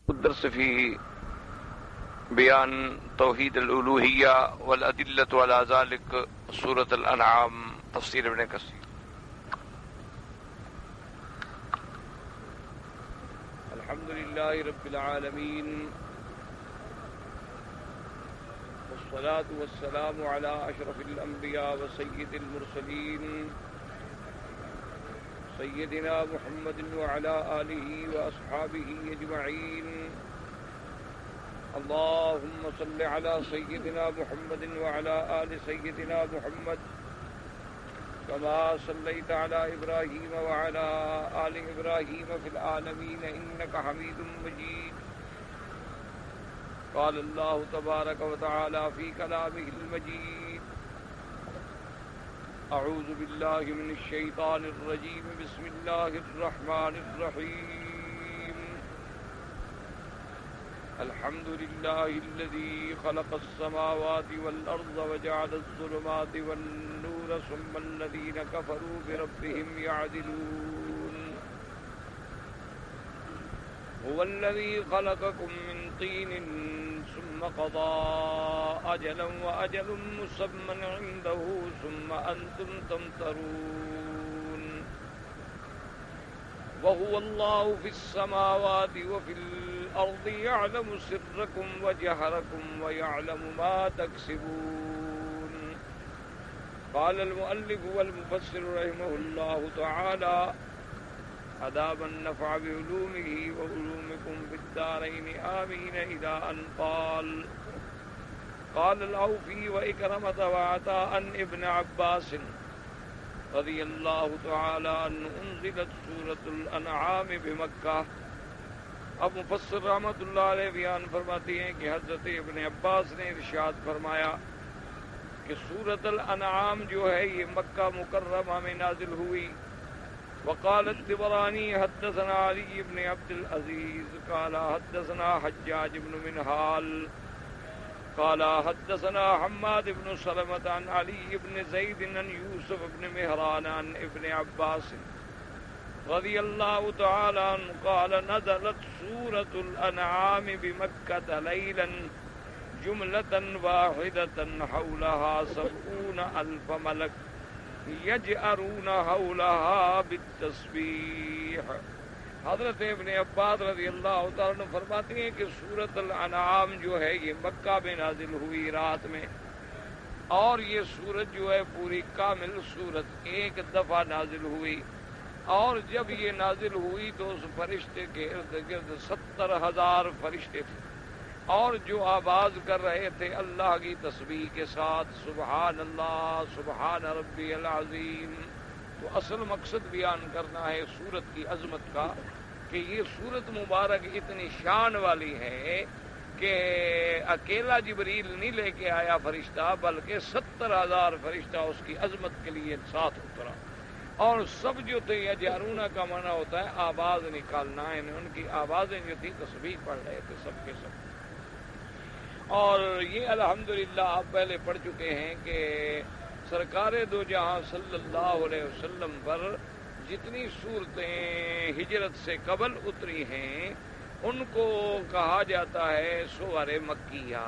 الدرس في بيان توحيد الألوهية والأدلة على ذلك سورة الأنعام تفسير ابن كثير. الحمد لله رب العالمين والصلاة والسلام على أشرف الأنبياء وسيد المرسلين سيدنا محمد وعلى آله وأصحابه أجمعين. اللهم صل على سيدنا محمد وعلى آل سيدنا محمد كما صليت على إبراهيم وعلى آل إبراهيم في العالمين إنك حميد مجيد. قال الله تبارك وتعالى في كلامه المجيد: أعوذ بالله من الشيطان الرجيم بسم الله الرحمن الرحيم. الحمد لله الذي خلق السماوات والأرض وجعل الظلمات والنور ثم الذين كفروا بربهم يعدلون. هو الذي خلقكم من طين ثم قضى أجلا وأجل مسمى عنده ثم أنتم تمترون. وهو الله في السماوات وفي الأرض يعلم سركم وجهركم ويعلم ما تكسبون. قال المؤلف والمفسر رحمه الله تعالى: أدام النفع بعلومه وعلومكم في الدارين آمين إلى أن قال: قال الأوفي وإكرمة وعطاء ابن عباس رضي الله تعالى عنه أنزلت سورة الأنعام بمکہ. اب مفسر رحمۃ اللہ علیہ بیان فرماتے ہیں کہ حضرت ابن عباس نے ارشاد فرمایا کہ سورۃ الانعام جو ہے یہ مکہ مکرمہ میں نازل ہوئی. وقال الطبراني حدثنا علي بن عبد العزيز قال حدثنا حجاج بن منهال قال حدثنا حماد بن سلمة عن علي بن زيد عن يوسف بن مهران عن ابن عباس رضي الله تعالى عنه قال نزلت سورة الأنعام بمكة ليلا جملة واحدة حولها 70,000 ملك یجأرون حولها بالتسبیح. حضرت ابن عباس رضی اللہ تعالیٰ عنہ فرماتے ہیں کہ سورۃ الانعام جو ہے یہ مکہ میں نازل ہوئی رات میں، اور یہ سورت جو ہے پوری کامل سورت ایک دفعہ نازل ہوئی. اور جب یہ نازل ہوئی تو اس فرشتے کے ارد گرد 70,000 فرشتے تھے، اور جو آواز کر رہے تھے اللہ کی تسبیح کے ساتھ سبحان اللہ سبحان ربی العظیم. تو اصل مقصد بیان کرنا ہے سورت کی عظمت کا کہ یہ سورت مبارک اتنی شان والی ہے کہ اکیلا جبریل نہیں لے کے آیا فرشتہ، بلکہ 70,000 فرشتہ اس کی عظمت کے لیے ساتھ اترا. اور سب جو تھے یجارون کا معنی ہوتا ہے آواز نکالنا، یعنی ان کی آوازیں جو تھی تسبیح پڑھ رہے تھے سب کے سب. اور یہ الحمدللہ آپ پہلے پڑھ چکے ہیں کہ سرکار دو جہاں صلی اللہ علیہ وسلم پر جتنی صورتیں ہجرت سے قبل اتری ہیں ان کو کہا جاتا ہے سور مکیہ،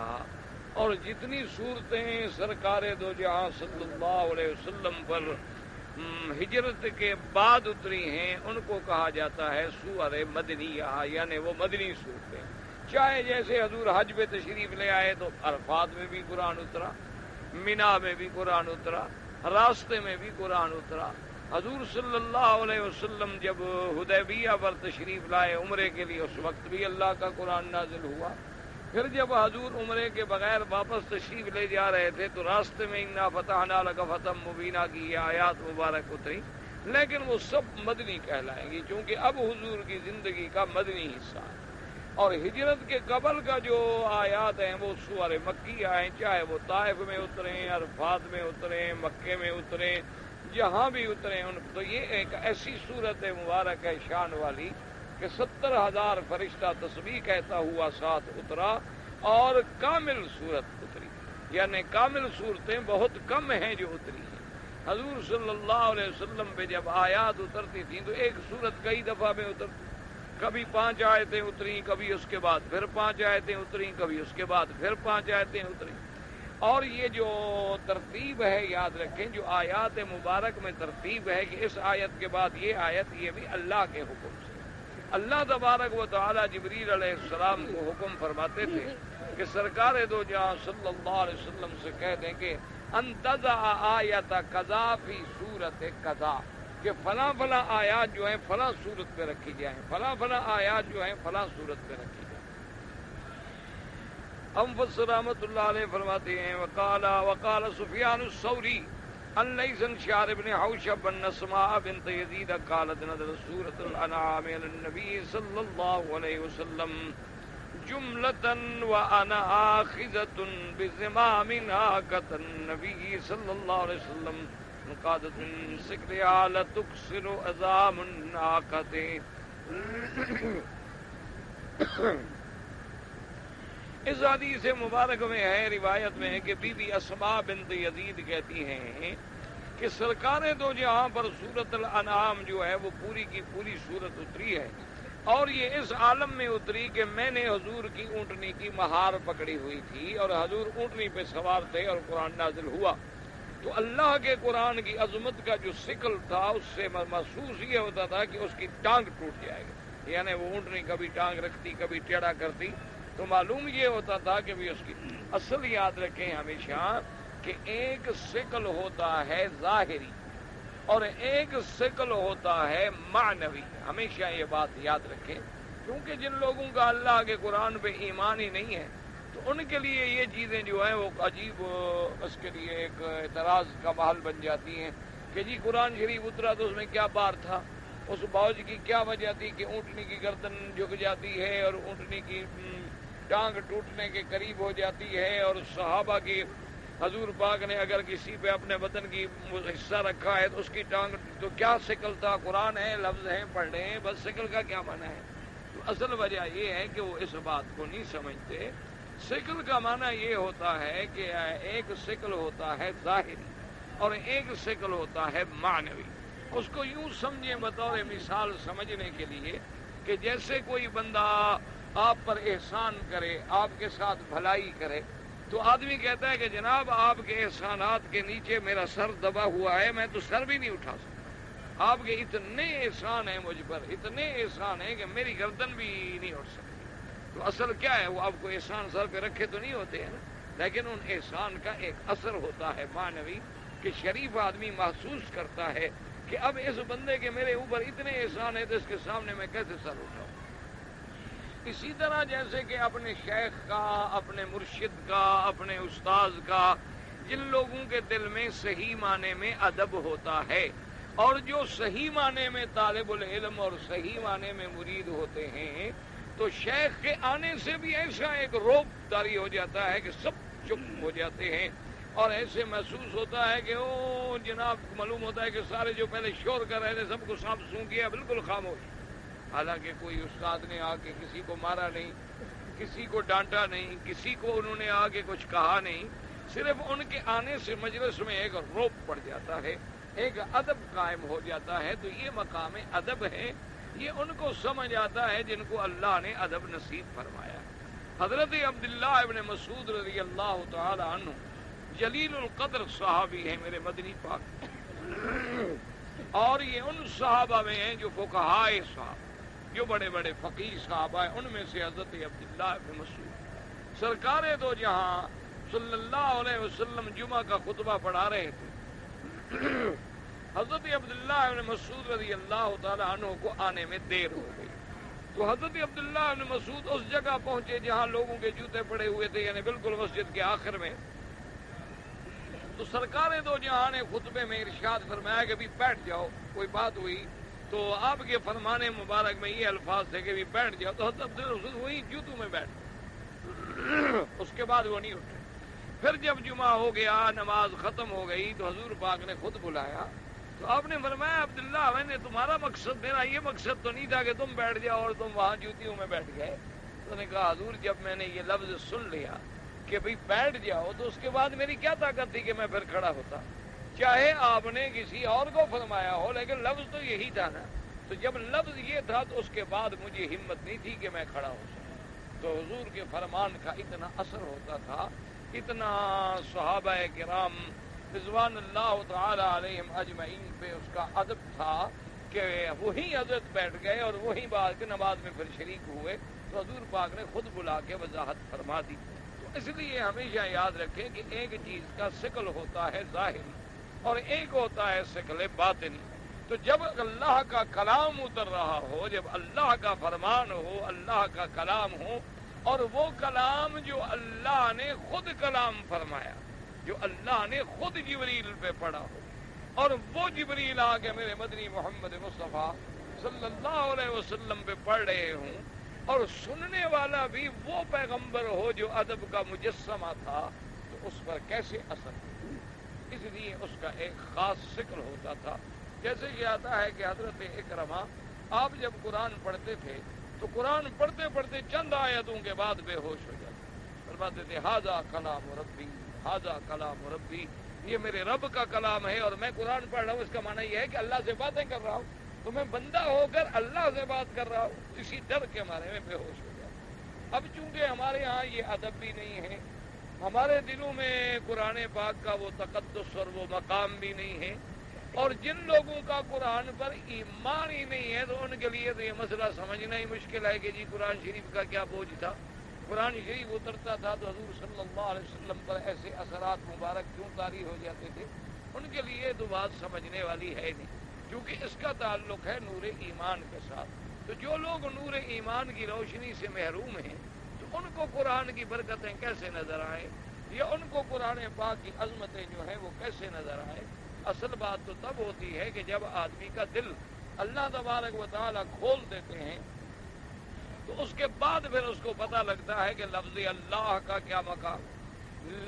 اور جتنی صورتیں سرکار دو جہاں صلی اللہ علیہ وسلم پر ہجرت کے بعد اتری ہیں ان کو کہا جاتا ہے سور مدنیہ، یعنی وہ مدنی صورتیں. چاہے جیسے حضور حج پہ تشریف لے آئے تو عرفات میں بھی قرآن اترا، مینا میں بھی قرآن اترا، راستے میں بھی قرآن اترا. حضور صلی اللہ علیہ وسلم جب حدیبیہ پر تشریف لائے عمرے کے لیے اس وقت بھی اللہ کا قرآن نازل ہوا. پھر جب حضور عمرے کے بغیر واپس تشریف لے جا رہے تھے تو راستے میں انا فتحنا لک فتحا مبینا کی یہ آیات مبارک اتری، لیکن وہ سب مدنی کہلائیں گی کیونکہ اب حضور کی زندگی کا مدنی حصہ ہے. اور ہجرت کے قبل کا جو آیات ہیں وہ سور مکیہ ہیں، چاہے وہ طائف میں اتریں، عرفات میں اتریں، مکے میں اتریں، جہاں بھی اتریں ان تو یہ ایک ایسی صورت مبارک ہے شان والی کہ 70,000 فرشتہ تسبیح کہتا ہوا ساتھ اترا، اور کامل صورت اتری. یعنی کامل صورتیں بہت کم ہیں جو اتری ہیں. حضور صلی اللہ علیہ وسلم پہ جب آیات اترتی تھیں تو ایک صورت کئی دفعہ میں اترتی، کبھی 5 آیتیں اتریں، کبھی اس کے بعد پھر 5 آیتیں اتریں، کبھی اس کے بعد پھر 5 آیتیں اتریں۔ اور یہ جو ترتیب ہے یاد رکھیں، جو آیات مبارک میں ترتیب ہے کہ اس آیت کے بعد یہ آیت، یہ بھی اللہ کے حکم سے۔ اللہ تبارک و تعالی جبریل علیہ السلام کو حکم فرماتے تھے کہ سرکار دو جہاں صلی اللہ علیہ وسلم سے کہہ دیں کہ انتزع آیت قضا فی صورت قضا، کہ فلاں فلاں آیات جو ہیں فلاں صورت پہ رکھی جائیں، فلاں فلاں آیات جو ہیں فلاں صورت پہ رکھی جائیں۔ امفص رحمۃ اللہ علیہ فرماتے ہیں وقال سفیان الثوری عن لیث بن شعر بن حوشب بن اسماء بنت یزید قالت نزل سورۃ الانعام علی النبی صلی اللہ علیہ وسلم جملة وانا آخذۃ بزمام ناقۃ النبی صلی اللہ علیہ وسلم قادت من سکرها لتکسر عظام الناقۃ۔ اس حدیث مبارک میں ہے، روایت میں ہے کہ بی بی اسماء بنت یزید کہتی ہیں کہ سرکار دو جہاں پر سورۃ الانعام جو ہے وہ پوری کی پوری سورت اتری ہے، اور یہ اس عالم میں اتری کہ میں نے حضور کی اونٹنی کی مہار پکڑی ہوئی تھی اور حضور اونٹنی پہ سوار تھے اور قرآن نازل ہوا، تو اللہ کے قرآن کی عظمت کا جو ثقل تھا اس سے محسوس یہ ہوتا تھا کہ اس کی ٹانگ ٹوٹ جائے گی، یعنی وہ اونٹنی کبھی ٹانگ رکھتی کبھی ٹیڑھا کرتی، تو معلوم یہ ہوتا تھا کہ بھی اس کی اصل یاد رکھیں ہمیشہ کہ ایک ثقل ہوتا ہے ظاہری اور ایک ثقل ہوتا ہے معنوی، ہمیشہ یہ بات یاد رکھیں، کیونکہ جن لوگوں کا اللہ کے قرآن پہ ایمان ہی نہیں ہے تو ان کے لیے یہ چیزیں جو ہیں وہ عجیب، اس کے لیے ایک اعتراض کا محل بن جاتی ہیں کہ جی قرآن شریف اترا تو اس میں کیا بار تھا، اس بوجھ کی کیا وجہ تھی کہ اونٹنی کی گردن جھک جاتی ہے اور اونٹنی کی ٹانگ ٹوٹنے کے قریب ہو جاتی ہے، اور صحابہ کی حضور پاک نے اگر کسی پہ اپنے بدن کی حصہ رکھا ہے تو اس کی ٹانگ، تو کیا ثقل تھا، قرآن ہے لفظ ہیں پڑھ رہے ہیں، بس ثقل کا کیا معنی ہے؟ تو اصل وجہ یہ ہے کہ وہ اس بات کو نہیں سمجھتے۔ ثقل کا معنی یہ ہوتا ہے کہ ایک ثقل ہوتا ہے ظاہری اور ایک ثقل ہوتا ہے معنوی۔ اس کو یوں سمجھیں بطور مثال سمجھنے کے لیے کہ جیسے کوئی بندہ آپ پر احسان کرے، آپ کے ساتھ بھلائی کرے، تو آدمی کہتا ہے کہ جناب آپ کے احسانات کے نیچے میرا سر دبا ہوا ہے، میں تو سر بھی نہیں اٹھا سکتا، آپ کے اتنے احسان ہیں مجھ پر، اتنے احسان ہیں کہ میری گردن بھی نہیں اٹھ سکتی۔ تو اصل کیا ہے، وہ آپ کو احسان سر پہ رکھے تو نہیں ہوتے ہیں نا، لیکن ان احسان کا ایک اثر ہوتا ہے معنوی کہ شریف آدمی محسوس کرتا ہے کہ اب اس بندے کے میرے اوپر اتنے احسان ہیں تو اس کے سامنے میں کیسے سر اٹھاؤں۔ اسی طرح جیسے کہ اپنے شیخ کا، اپنے مرشد کا، اپنے استاذ کا، جن لوگوں کے دل میں صحیح معنی میں ادب ہوتا ہے اور جو صحیح معنی میں طالب العلم اور صحیح معنی میں مرید ہوتے ہیں، تو شیخ کے آنے سے بھی ایسا ایک رعب طاری ہو جاتا ہے کہ سب چپ ہو جاتے ہیں، اور ایسے محسوس ہوتا ہے کہ او جناب، معلوم ہوتا ہے کہ سارے جو پہلے شور کر رہے تھے سب کو سانپ سونگ گیا، بالکل خاموش۔ حالانکہ کوئی استاد نے آ کے کسی کو مارا نہیں، کسی کو ڈانٹا نہیں، کسی کو انہوں نے آ کے کچھ کہا نہیں، صرف ان کے آنے سے مجلس میں ایک رعب پڑ جاتا ہے، ایک ادب قائم ہو جاتا ہے۔ تو یہ مقام ادب ہے، یہ ان کو سمجھ آتا ہے جن کو اللہ نے ادب نصیب فرمایا۔ حضرت عبداللہ ابن مسعود رضی اللہ تعالی عنہ جلیل القدر صحابی ہیں میرے مدنی پاک، اور یہ ان صحابہ میں ہیں جو فقہائے صحابہ، جو بڑے بڑے فقیہ صحابہ ہیں، ان میں سے حضرت عبداللہ ابن مسعود سرکار دو جہاں صلی اللہ علیہ وسلم جمعہ کا خطبہ پڑھا رہے تھے۔ حضرت عبداللہ ابن مسعود رضی اللہ تعالی عنہ کو آنے میں دیر ہو گئی، تو حضرت عبداللہ ابن مسعود اس جگہ پہنچے جہاں لوگوں کے جوتے پڑے ہوئے تھے، یعنی بالکل مسجد کے آخر میں۔ تو سرکار دو جہاں نے خطبے میں ارشاد فرمایا کہ بھی بیٹھ جاؤ، کوئی بات ہوئی تو آپ کے فرمانے مبارک میں یہ الفاظ تھے کہ بھی بیٹھ جاؤ، تو حضرت وہی جوتوں میں بیٹھ، اس کے بعد وہ نہیں اٹھے۔ پھر جب جمعہ ہو گیا، نماز ختم ہو گئی، تو حضور پاک نے خود بلایا، تو آپ نے فرمایا عبداللہ میں نے تمہارا مقصد، میرا یہ مقصد تو نہیں تھا کہ تم بیٹھ جاؤ اور تم وہاں جوتیوں میں بیٹھ گئے۔ تو نے کہا حضور جب میں نے یہ لفظ سن لیا کہ بھئی بیٹھ جاؤ، تو اس کے بعد میری کیا طاقت تھی کہ میں پھر کھڑا ہوتا، چاہے آپ نے کسی اور کو فرمایا ہو لیکن لفظ تو یہی تھا نا۔ تو جب لفظ یہ تھا تو اس کے بعد مجھے ہمت نہیں تھی کہ میں کھڑا ہو سکوں. تو حضور کے فرمان کا اتنا اثر ہوتا تھا، اتنا صحابہ کرام رضوان اللہ تعالی علیہم اجمعین پہ اس کا ادب تھا کہ وہی حضرت بیٹھ گئے اور وہی بات کے نماز میں پھر شریک ہوئے تو حضور پاک نے خود بلا کے وضاحت فرما دی. تو اس لیے ہمیشہ یاد رکھیں کہ ایک چیز کا شکل ہوتا ہے ظاہری اور ایک ہوتا ہے شکل باطنی. تو جب اللہ کا کلام اتر رہا ہو، جب اللہ کا فرمان ہو، اللہ کا کلام ہو، اور وہ کلام جو اللہ نے خود کلام فرمایا، جو اللہ نے خود جبریل پہ پڑھا ہو، اور وہ جبریل آ کے میرے مدنی محمد مصطفیٰ صلی اللہ علیہ وسلم پہ پڑھ رہے ہوں، اور سننے والا بھی وہ پیغمبر ہو جو ادب کا مجسمہ تھا، تو اس پر کیسے اثر ہو. اس لیے اس کا ایک خاص شکل ہوتا تھا. جیسے کہ آتا ہے کہ حضرت اکرمہ آپ جب قرآن پڑھتے تھے تو قرآن پڑھتے پڑھتے چند آیتوں کے بعد بے ہوش ہو جاتے، فرماتے تھے ھذا کلام ربی، ھذا کلام ربی، یہ میرے رب کا کلام ہے اور میں قرآن پڑھ رہا ہوں. اس کا معنی یہ ہے کہ اللہ سے باتیں کر رہا ہوں، تو میں بندہ ہو کر اللہ سے بات کر رہا ہوں. اسی ڈر کے مارے میں بے ہوش ہو جاتا. اب چونکہ ہمارے ہاں یہ ادب بھی نہیں ہے، ہمارے دلوں میں قرآن پاک کا وہ تقدس اور وہ مقام بھی نہیں ہے، اور جن لوگوں کا قرآن پر ایمان ہی نہیں ہے تو ان کے لیے تو یہ مسئلہ سمجھنا ہی مشکل ہے کہ جی قرآن شریف کا کیا بوجھ تھا. قرآن شریف اترتا تھا تو حضور صلی اللہ علیہ وسلم پر ایسے اثرات مبارک کیوں طاری ہو جاتے تھے، ان کے لیے تو بات سمجھنے والی ہے نہیں، کیونکہ اس کا تعلق ہے نور ایمان کے ساتھ. تو جو لوگ نور ایمان کی روشنی سے محروم ہیں تو ان کو قرآن کی برکتیں کیسے نظر آئیں، یا ان کو قرآن پاک کی عظمتیں جو ہیں وہ کیسے نظر آئیں. اصل بات تو تب ہوتی ہے کہ جب آدمی کا دل اللہ تبارک و تعالیٰ کھول دیتے ہیں تو اس کے بعد پھر اس کو پتہ لگتا ہے کہ لفظ اللہ کا کیا مقام،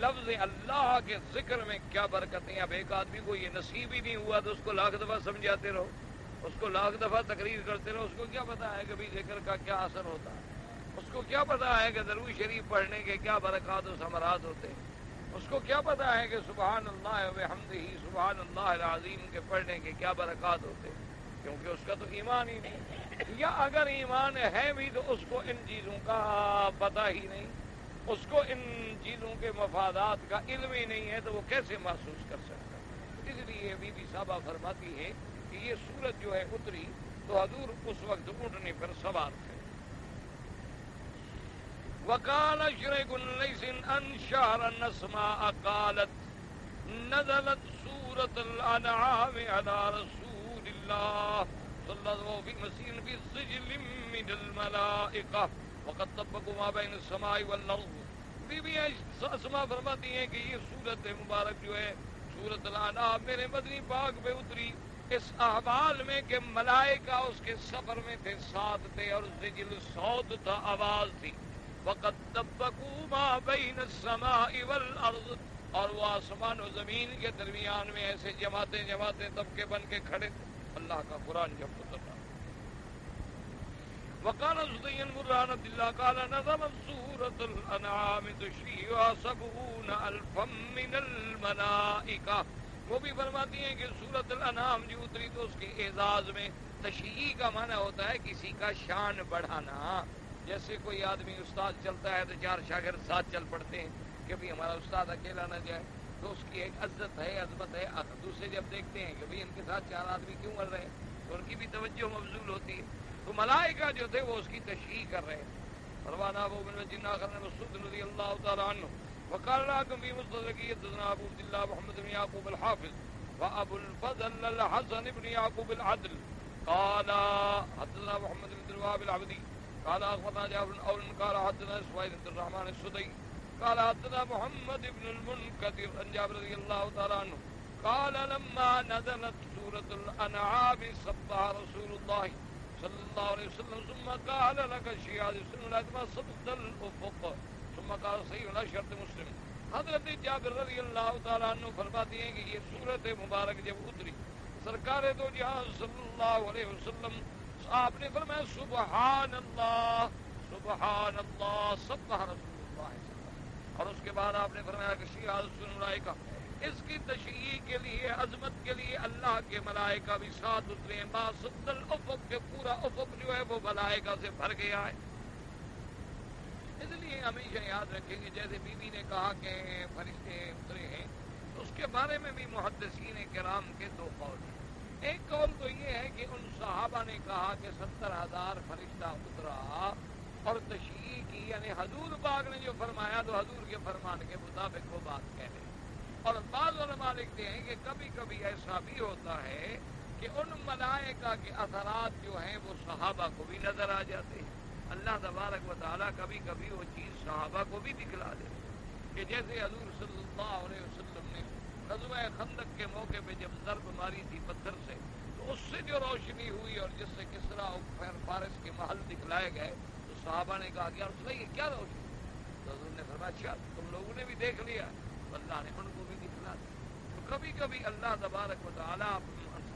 لفظ اللہ کے ذکر میں کیا برکتیں. اب ایک آدمی کو یہ نصیب ہی نہیں ہوا تو اس کو لاکھ دفعہ سمجھاتے رہو، اس کو لاکھ دفعہ تقریر کرتے رہو، اس کو کیا پتہ ہے کہ بھی ذکر کا کیا اثر ہوتا ہے، اس کو کیا پتہ ہے کہ درود شریف پڑھنے کے کیا برکات و ثمرات ہوتے ہیں، اس کو کیا پتہ ہے کہ سبحان اللہ و بحمدہ سبحان اللہ العظیم کے پڑھنے کے کیا برکات ہوتے ہیں، کیونکہ اس کا تو ایمان ہی نہیں. یا اگر ایمان ہے بھی تو اس کو ان چیزوں کا پتہ ہی نہیں، اس کو ان چیزوں کے مفادات کا علم ہی نہیں ہے، تو وہ کیسے محسوس کر سکتا ہے. اس لیے بی بی صاحبہ فرماتی ہے کہ یہ سورت جو ہے اتری تو حضور اس وقت اٹھنے پر سوار تھے. وقال شریک لیس انشار النسماء قالت نزلت سورة الانعام على رسول الله صلى الله في مسير في سجل من الملائكة وقد طبقوا ما بين السماء والارض. بی بی اسماء فرماتی ہیں کہ یہ سورت مبارک جو ہے سورۃ الانعام میرے مدنی پاک پہ اتری اس احوال میں کہ ملائکہ اس کے سفر میں تھے، ساتھ تھے، اور سجل صوت تھا، آواز تھی. وقد طبقوا ما بین السماء والارض، اور وہ آسمان و زمین کے درمیان میں ایسے جماعتیں جماعتیں طبقے بن کے کھڑے تھے. اللہ کا قرآن جب اتر رہا. وقال سدین برہان اللہ قال نظمت سورة الانعام تشریعها 70,000 من الملائکہ. وہ بھی فرماتی ہیں کہ سورۃ الانعام جو اتری تو اس کے اعزاز میں تشریع کا معنی ہوتا ہے کسی کا شان بڑھانا. جیسے کوئی آدمی استاد چلتا ہے تو چار شاگرد ساتھ چل پڑتے ہیں کہ بھی ہمارا استاد اکیلا نہ جائے، تو اس کی ایک عزت ہے، عظمت ہے. دوسرے جب دیکھتے ہیں کہ بھئی ان کے ساتھ چار آدمی کیوں مر رہے ہیں تو ان کی بھی توجہ مبذول ہوتی ہے. تو ملائکہ جو تھے وہ اس کی تشریح کر رہے ہیں. فرمانا ابو بن جن آخر مسعود رضی اللہ تعالیٰ عنہ وقال لكم في مستدركية حدثنا ابو عبد الله محمد بن يعقوب الحافظ وابو الفضل الحسن بن يعقوب العدل قال حدثنا محمد بن الوهاب العبدي قال اخبرنا جابر بن اول قال حدثنا اسماعيل بن الرحمن السدي قال حدثنا محمد بن المنكدر عن جابر رضي الله تعالى عنه قال لما نزلت سورة الانعام سبح رسول الله صلى الله عليه وسلم ثم قال لك الشيعة سنة ما صدت الافق ثم قال صحيح لا شرط مسلم. حضرت جابر رضی اللہ تعالیٰ عنہ فرماتی ہیں کہ یہ سورت مبارک جب اتری سرکار دو جہاں صلی اللہ علیہ وسلم آپ نے فرمایا سبحان اللہ سبحان اللہ سبح رسول اللہ صلی اللہ علیہ وسلم. اور اس کے بعد آپ نے فرمایا کہ شیعہ سن کا اس کی تشریح کے لیے، عظمت کے لیے اللہ کے ملائکہ بھی ساتھ اترے ہیں. ما سد الافق، کہ پورا افق جو ہے وہ ملائکہ سے بھر گیا ہے. اس لیے ہمیشہ یاد رکھیں گے، جیسے بی بی نے کہا کہ فرشتے اترے ہیں، تو اس کے بارے میں بھی محدثین کرام کے دو قول ہیں. ایک قول تو یہ ہے کہ ان صحابہ نے کہا کہ 70,000 فرشتہ اترا اور تشریح کی، یعنی حضور پاک نے جو فرمایا تو حضور کے فرمان کے مطابق وہ بات کہہ رہے. اور بعض علماء لکھتے ہیں کہ کبھی کبھی ایسا بھی ہوتا ہے کہ ان ملائکہ کے اثرات جو ہیں وہ صحابہ کو بھی نظر آ جاتے ہیں. اللہ تبارک و تعالیٰ کبھی کبھی وہ چیز صحابہ کو بھی دکھلا دے، کہ جیسے حضور صلی اللہ علیہ وسلم نے غزوہ خندق کے موقع پہ جب ضرب ماری تھی پتھر سے، تو اس سے جو روشنی ہوئی اور جس سے کسرا اور فارس کے محل دکھلائے گئے، تو صحابہ نے کہا کہ رسول اللہ یہ کیا روشنی؟ تو حضور نے فرمایا اچھا تم لوگوں نے بھی دیکھ لیا، تو اللہ نے ان کو بھی دکھلا دیا. تو کبھی کبھی اللہ تبارک و تعالیٰ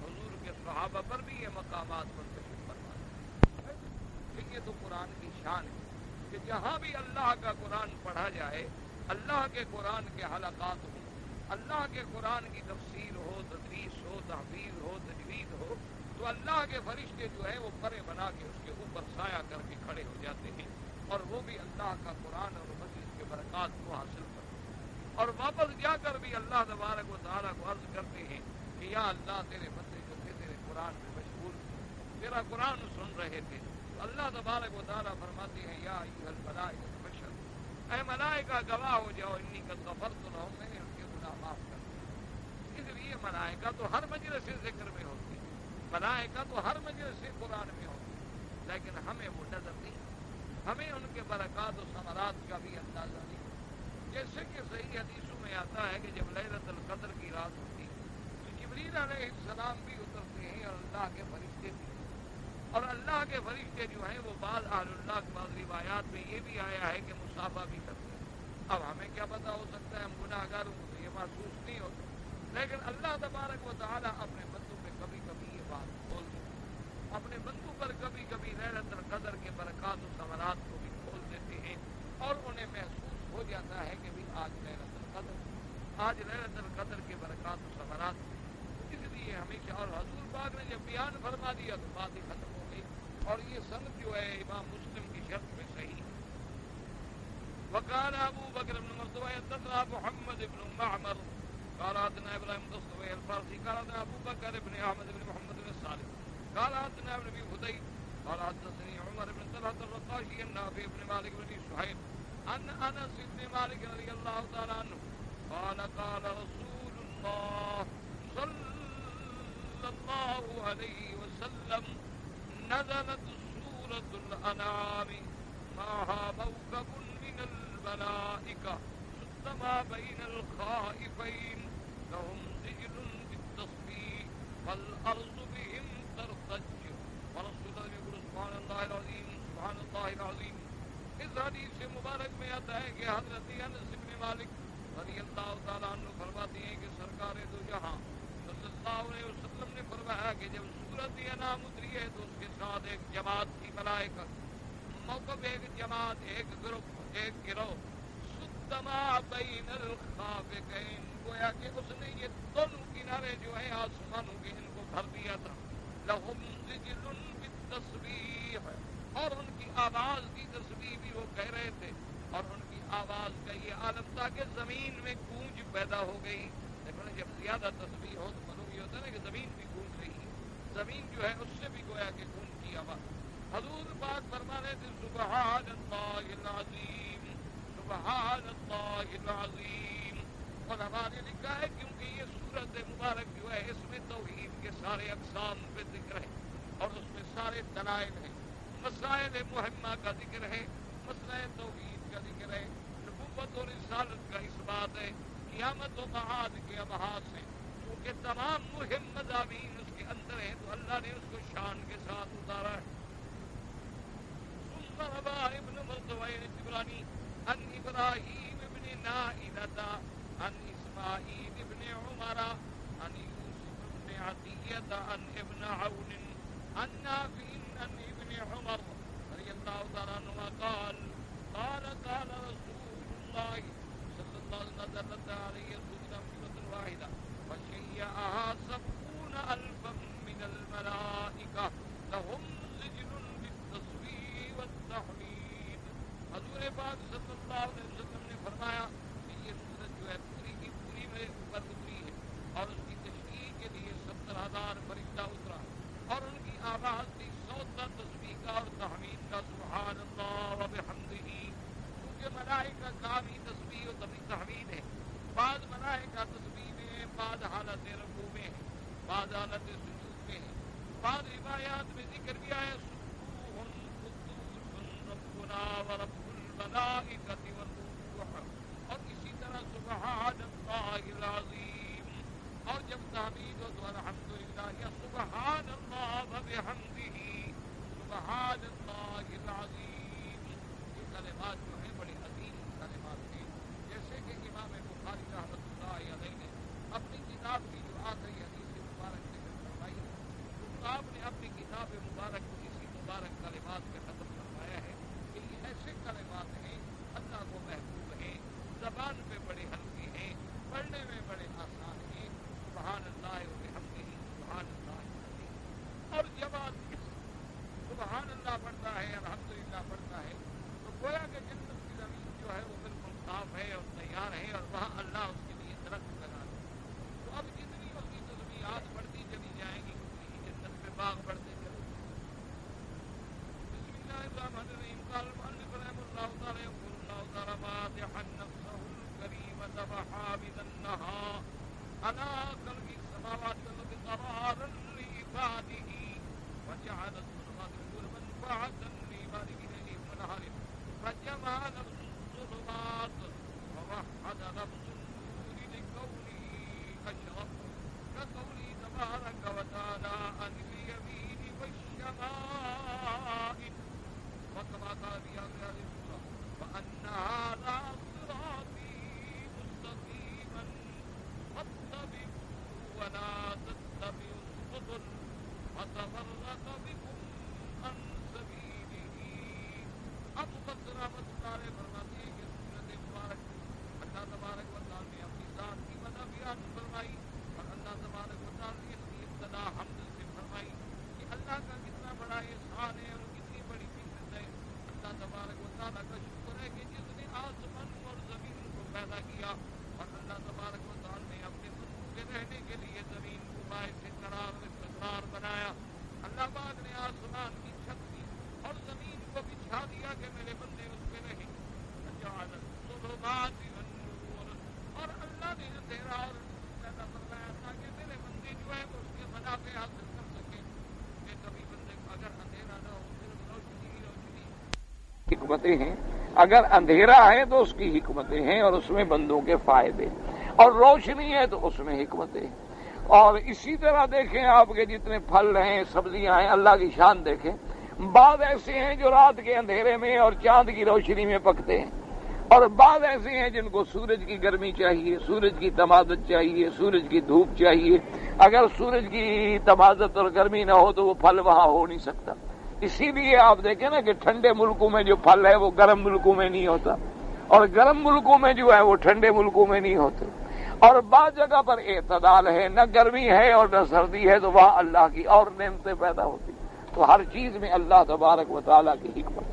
حضور کے صحابہ پر بھی یہ مقامات منتخب فرماتے ہیں. یہ تو قرآن کی شان ہے کہ جہاں بھی اللہ کا قرآن پڑھا جائے، اللہ کے قرآن کے حلقات ہوں، اللہ کے قرآن کی تفسیر ہو، تدریس ہو، تحفیظ ہو، تجوید ہو، تو اللہ کے فرشتے جو ہیں وہ پرے بنا کے اس کے اوپر سایہ کر کے کھڑے ہو جاتے ہیں، اور وہ بھی اللہ کا قرآن اور مجید کے برکات کو حاصل کرتے ہیں، اور واپس جا کر بھی اللہ تبارک و تعالیٰ کو عرض کرتے ہیں کہ یا اللہ تیرے بندے جو تھے تیرے قرآن میں مشغول تھے، تیرا قرآن سن رہے تھے. اللہ تبارک و تعالیٰ فرماتے ہیں یا ایھا الملائکۃ بشر، اے ملائکہ گواہ ہو جاؤ انی قد غفرت لہم، میں نے ان کے گناہ معاف کر دیا. اس لیے ملائکہ تو ہر مجلس ذکر میں ہوتی ہے، ملائکہ تو ہر مجلس قرآن میں ہوتی ہے، لیکن ہمیں وہ نظر نہیں، ہمیں ان کے برکات و ثمرات کا بھی اندازہ نہیں. جیسے کہ صحیح حدیثوں میں آتا ہے کہ جب لیلۃ القدر کی رات ہوتی تو جبریل علیہ السلام بھی اترتے ہیں اور اللہ کے فرشتے بھی، اور اللہ کے فرشتے جو ہیں وہ بعض اہل اللہ کے بعض روایات میں یہ بھی آیا ہے کہ مصافحہ بھی کرتے ہیں. اب ہمیں کیا پتہ ہو سکتا ہے، ہم گناہ گار ہوں تو یہ محسوس نہیں ہوتا، لیکن اللہ تبارک و تعالیٰ اپنے بندوں پہ کبھی کبھی یہ بات کھول دیتے ہیں، اپنے بندوں پر کبھی کبھی لیلۃ القدر کے برکات و ثمرات کو بھی کھول دیتے ہیں، اور انہیں محسوس ہو جاتا ہے کہ بھی آج لیلۃ القدر، آج لیلۃ القدر کے برکات و ثمرات. اس لیے ہمیشہ، اور حضور پاک نے جب بیان فرما دیا تو بات ہی ختم ہو گئی. اور یہ سند جو ہے امام مسلم کی شرط میں صحیح ہے. وقال ابو بکر بن مردوہ حدثنا محمد بن معمر قال حدثنا ابراہیم الدستوائي الفارسی قال حدثنا ابو بکر بن احمد بن محمد بن صالح قال حدثنا ابن ابي فديك قال حدثني عمر بن طلحة الرقاشي عن نافع بن مالك بن سهيل عن انس بن مالك رضي الله تعالى عنه قال قال رسول الله صلى الله عليه وسلم نزلت سورة الأنعام معها موكب من الملائكة شد ما بين الخائفين لهم سجل بالتصبيح والأرض بهم ترتج ورسول الله يقول سبحان الله العظيم سبحان الله العظيم. اس حدیث سے مبارک میں آتا ہے کہ حضرت انس بن مالک رضی اللہ تعالیٰ عنہ فرماتے ہیں کہ سرکار دو جہاں صلی اللہ علیہ وسلم نے فرمایا کہ جب سورت انعام اتری ہے تو اس کے ساتھ ایک جماعت تھی ملائکہ، موقف ایک جماعت، ایک گروپ، ایک گروہ، سدما بین الخافقین، گویا کہ اس نے یہ دونوں کنارے جو ہیں آسمانوں کے ان کو بھر دیا تھا. لہم سجل بالتسبیح، اور ان کی آواز کی تسبیح بھی وہ کہہ رہے تھے، اور ان کی آواز کا یہ عالم تھا کہ زمین میں گونج پیدا ہو گئی. لیکن جب زیادہ تسبیح ہو تو معلوم یہ ہوتا ہے نا کہ زمین بھی گونج رہی ہے، زمین جو ہے اس سے بھی گویا کہ گونج کی آواز. حضور پاک فرما رہے تھے سبحان اللہ العظیم سبحان اللہ العظیم. اور ہمارے لکھا ہے کیونکہ یہ سورت مبارک جو ہے اس میں توحید کے سارے اقسام پہ ذکر ہے، اور اس میں سارے دلائل ہیں، مسائل مہمہ کا ذکر ہے، مسئلہ توحید کا ذکر ہے، نبوت اور رسالت کا اس بات ہے، قیامت و معاد کے ابحاث ہیں، کیونکہ تمام مہم مضامین اس کے اندر ہیں، تو اللہ نے اس کو شان کے ساتھ اتارا ہے. روى ابن مردويه الطبراني عن ابراهيم بن نائلة عن اسماعيل بن عمر عن يوسف بن عطية عن ابن عون عن نافع عن ابن عمر رضي الله تعالى عنهما قال قال رسول الله صلى الله عليه وسلم نزلت علي سورة پاک صلی اللہ علیہ وسلم نے فرمایا کہ یہ سورج جو ہے پوری کی پوری میں اوپر اتری ہے اور اس کی تشریح کے لیے 70,000 فرشتہ اترا اور ان کی آواز تھی 100 تسبیح کا اور تحمید کا، سبحان اللہ و بحمدہ، کیونکہ ملائکہ کا بھی تسبیح و تحمید ہے۔ بعض ملائکہ تسبیح میں ہیں، بعض حالت رکوع میں ہیں، بعض حالت سجود میں ہیں، بعض روایات میں ذکر بھی آیا سبوح قدوس ربنا ورب الملائکۃ والروح، اور اسی طرح سبحان اللہ العظیم، اور جب تحمید ہو تو الحمدللہ یا سبحان اللہ وبحمدہ سبحان اللہ العظیم۔ یہ کلمات جو ہیں بڑے عظیم کلمات ہیں، جیسے کہ امام بخاری رحمۃ اللہ علیہ نے اپنی کتاب کی جو آخری حدیث مبارک ذکر فرمائی ہے، تو آپ نے اپنی کتاب مبارک کو اسی مبارک کلمات میں ختم فرمایا ہے کہ یہ ایسے کلمات ہیں اللہ کو محبوب ہیں، زبان پہ بڑے ہلکے ہیں، پڑھنے میں بڑے آسان ہیں، سبحان اللہ وبحمدہ سبحان اللہ العظیم۔ اور جب آدمی سبحان اللہ پڑھتا ہے، الحمدللہ پڑھتا ہے، تو گویا کہ جنت کی زمین جو ہے وہ بالکل صاف ہے اور تیار ہے، اور وہاں اللہ اس کے لیے درخت لگا ہے۔ تو اب جتنی اس کی تسبیحات بڑھتی چلی جائیں گی اتنی ہی جنت میں باغ بڑھتے چلے۔ بسم اللہ الرحمن الرحیم، قال المؤلف رحمہ اللہ تعالی يقول الله تعالى مادحا نفسه الكريمة وحامدا لها على خلق السماوات والأرض قرارا لعباده وجعل الظلمات والنور منفعة لعباده ليلهم ونهارهم فجمع لفظ الظلمات ووحد لفظ النور لكونه أشرف كقوله تبارك وتعالى عن اليمين والشمائل، وكما قال في آخر هذه السورة وأن هذا صراطي مستقيما فاتبعوه ولا تتبعوا السبل فتفرق بكم عن سبيله۔ اب مفسر رحمۃ اللہ علیہ فرماتے ہیں کہ سورۃ مبارک اللہ تبارک و تعالی نے اپنی ذات کی مدح بیان فرمائی، اور اللہ تبارک و تعالی نے اس کی ابتدا حمد سے فرمائی کہ اللہ کا کتنا بڑا احسان ہے اور کتنی بڑی نعمت ہے۔ اللہ تبارک و تعالی کا شکر ہے کہ جس نے آسمان اور زمین کو پیدا کیا، اور اللہ تبارک و تعالی نے اپنے بندوں کے رہنے کے لیے زمین کو باعث قرار و استقرار بنایا۔ اللہ پاک نے آسمان کی چھت دی اور زمین کو بچھا دیا کہ میرے بندے اس پہ رہیں، وجعل الظلمات والنور، اور اللہ نے اندھیرا اور نور پیدا فرمایا تاکہ میرے بندے جو ہے وہ اس کے منافع حاصل کر سکیں، کہ کبھی بندے کو اگر اندھیرا نہ ہو صرف روشنی ہی روشنی۔ حکمتیں ہیں، اگر اندھیرا ہے تو اس کی حکمتیں ہیں اور اس میں بندوں کے فائدے، اور روشنی ہے تو اس میں حکمتیں ہیں۔ اور اسی طرح دیکھیں آپ کے جتنے پھل ہیں، سبزیاں ہیں، اللہ کی شان دیکھیں، بعض ایسے ہیں جو رات کے اندھیرے میں اور چاند کی روشنی میں پکتے ہیں، اور بعض ایسے ہیں جن کو سورج کی گرمی چاہیے، سورج کی تمازت چاہیے، سورج کی دھوپ چاہیے۔ اگر سورج کی تمازت اور گرمی نہ ہو تو وہ پھل وہاں ہو نہیں سکتا۔ اسی لیے آپ دیکھیں نا کہ ٹھنڈے ملکوں میں جو پھل ہے وہ گرم ملکوں میں نہیں ہوتا، اور گرم ملکوں میں جو ہے وہ ٹھنڈے ملکوں میں نہیں ہوتے۔ اور بعض جگہ پر اعتدال ہے، نہ گرمی ہے اور نہ سردی ہے، تو وہاں اللہ کی اور نعمتیں پیدا ہوتی۔ تو ہر چیز میں اللہ تبارک و تعالیٰ کی حکمت۔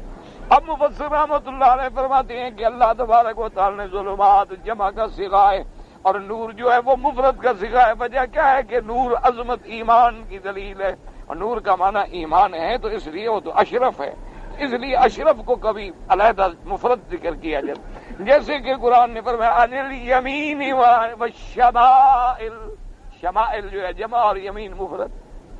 اب مفسر رحمۃ اللہ علیہ فرماتے ہیں کہ اللہ تبارک و تعالیٰ نے ظلمات جمع کا صیغہ ہے، اور نور جو ہے وہ مفرد کا صیغہ ہے۔ وجہ کیا ہے کہ نور عظمت ایمان کی دلیل ہے، اور نور کا معنی ایمان ہے، تو اس لیے وہ تو اشرف ہے، اس لیے اشرف کو کبھی علیحدہ مفرد ذکر کیا جائے، جیسے کہ قرآن نے فرمایا عن الیمین والشمائل، شمائل جو ہے جمع اور یمین مفرد،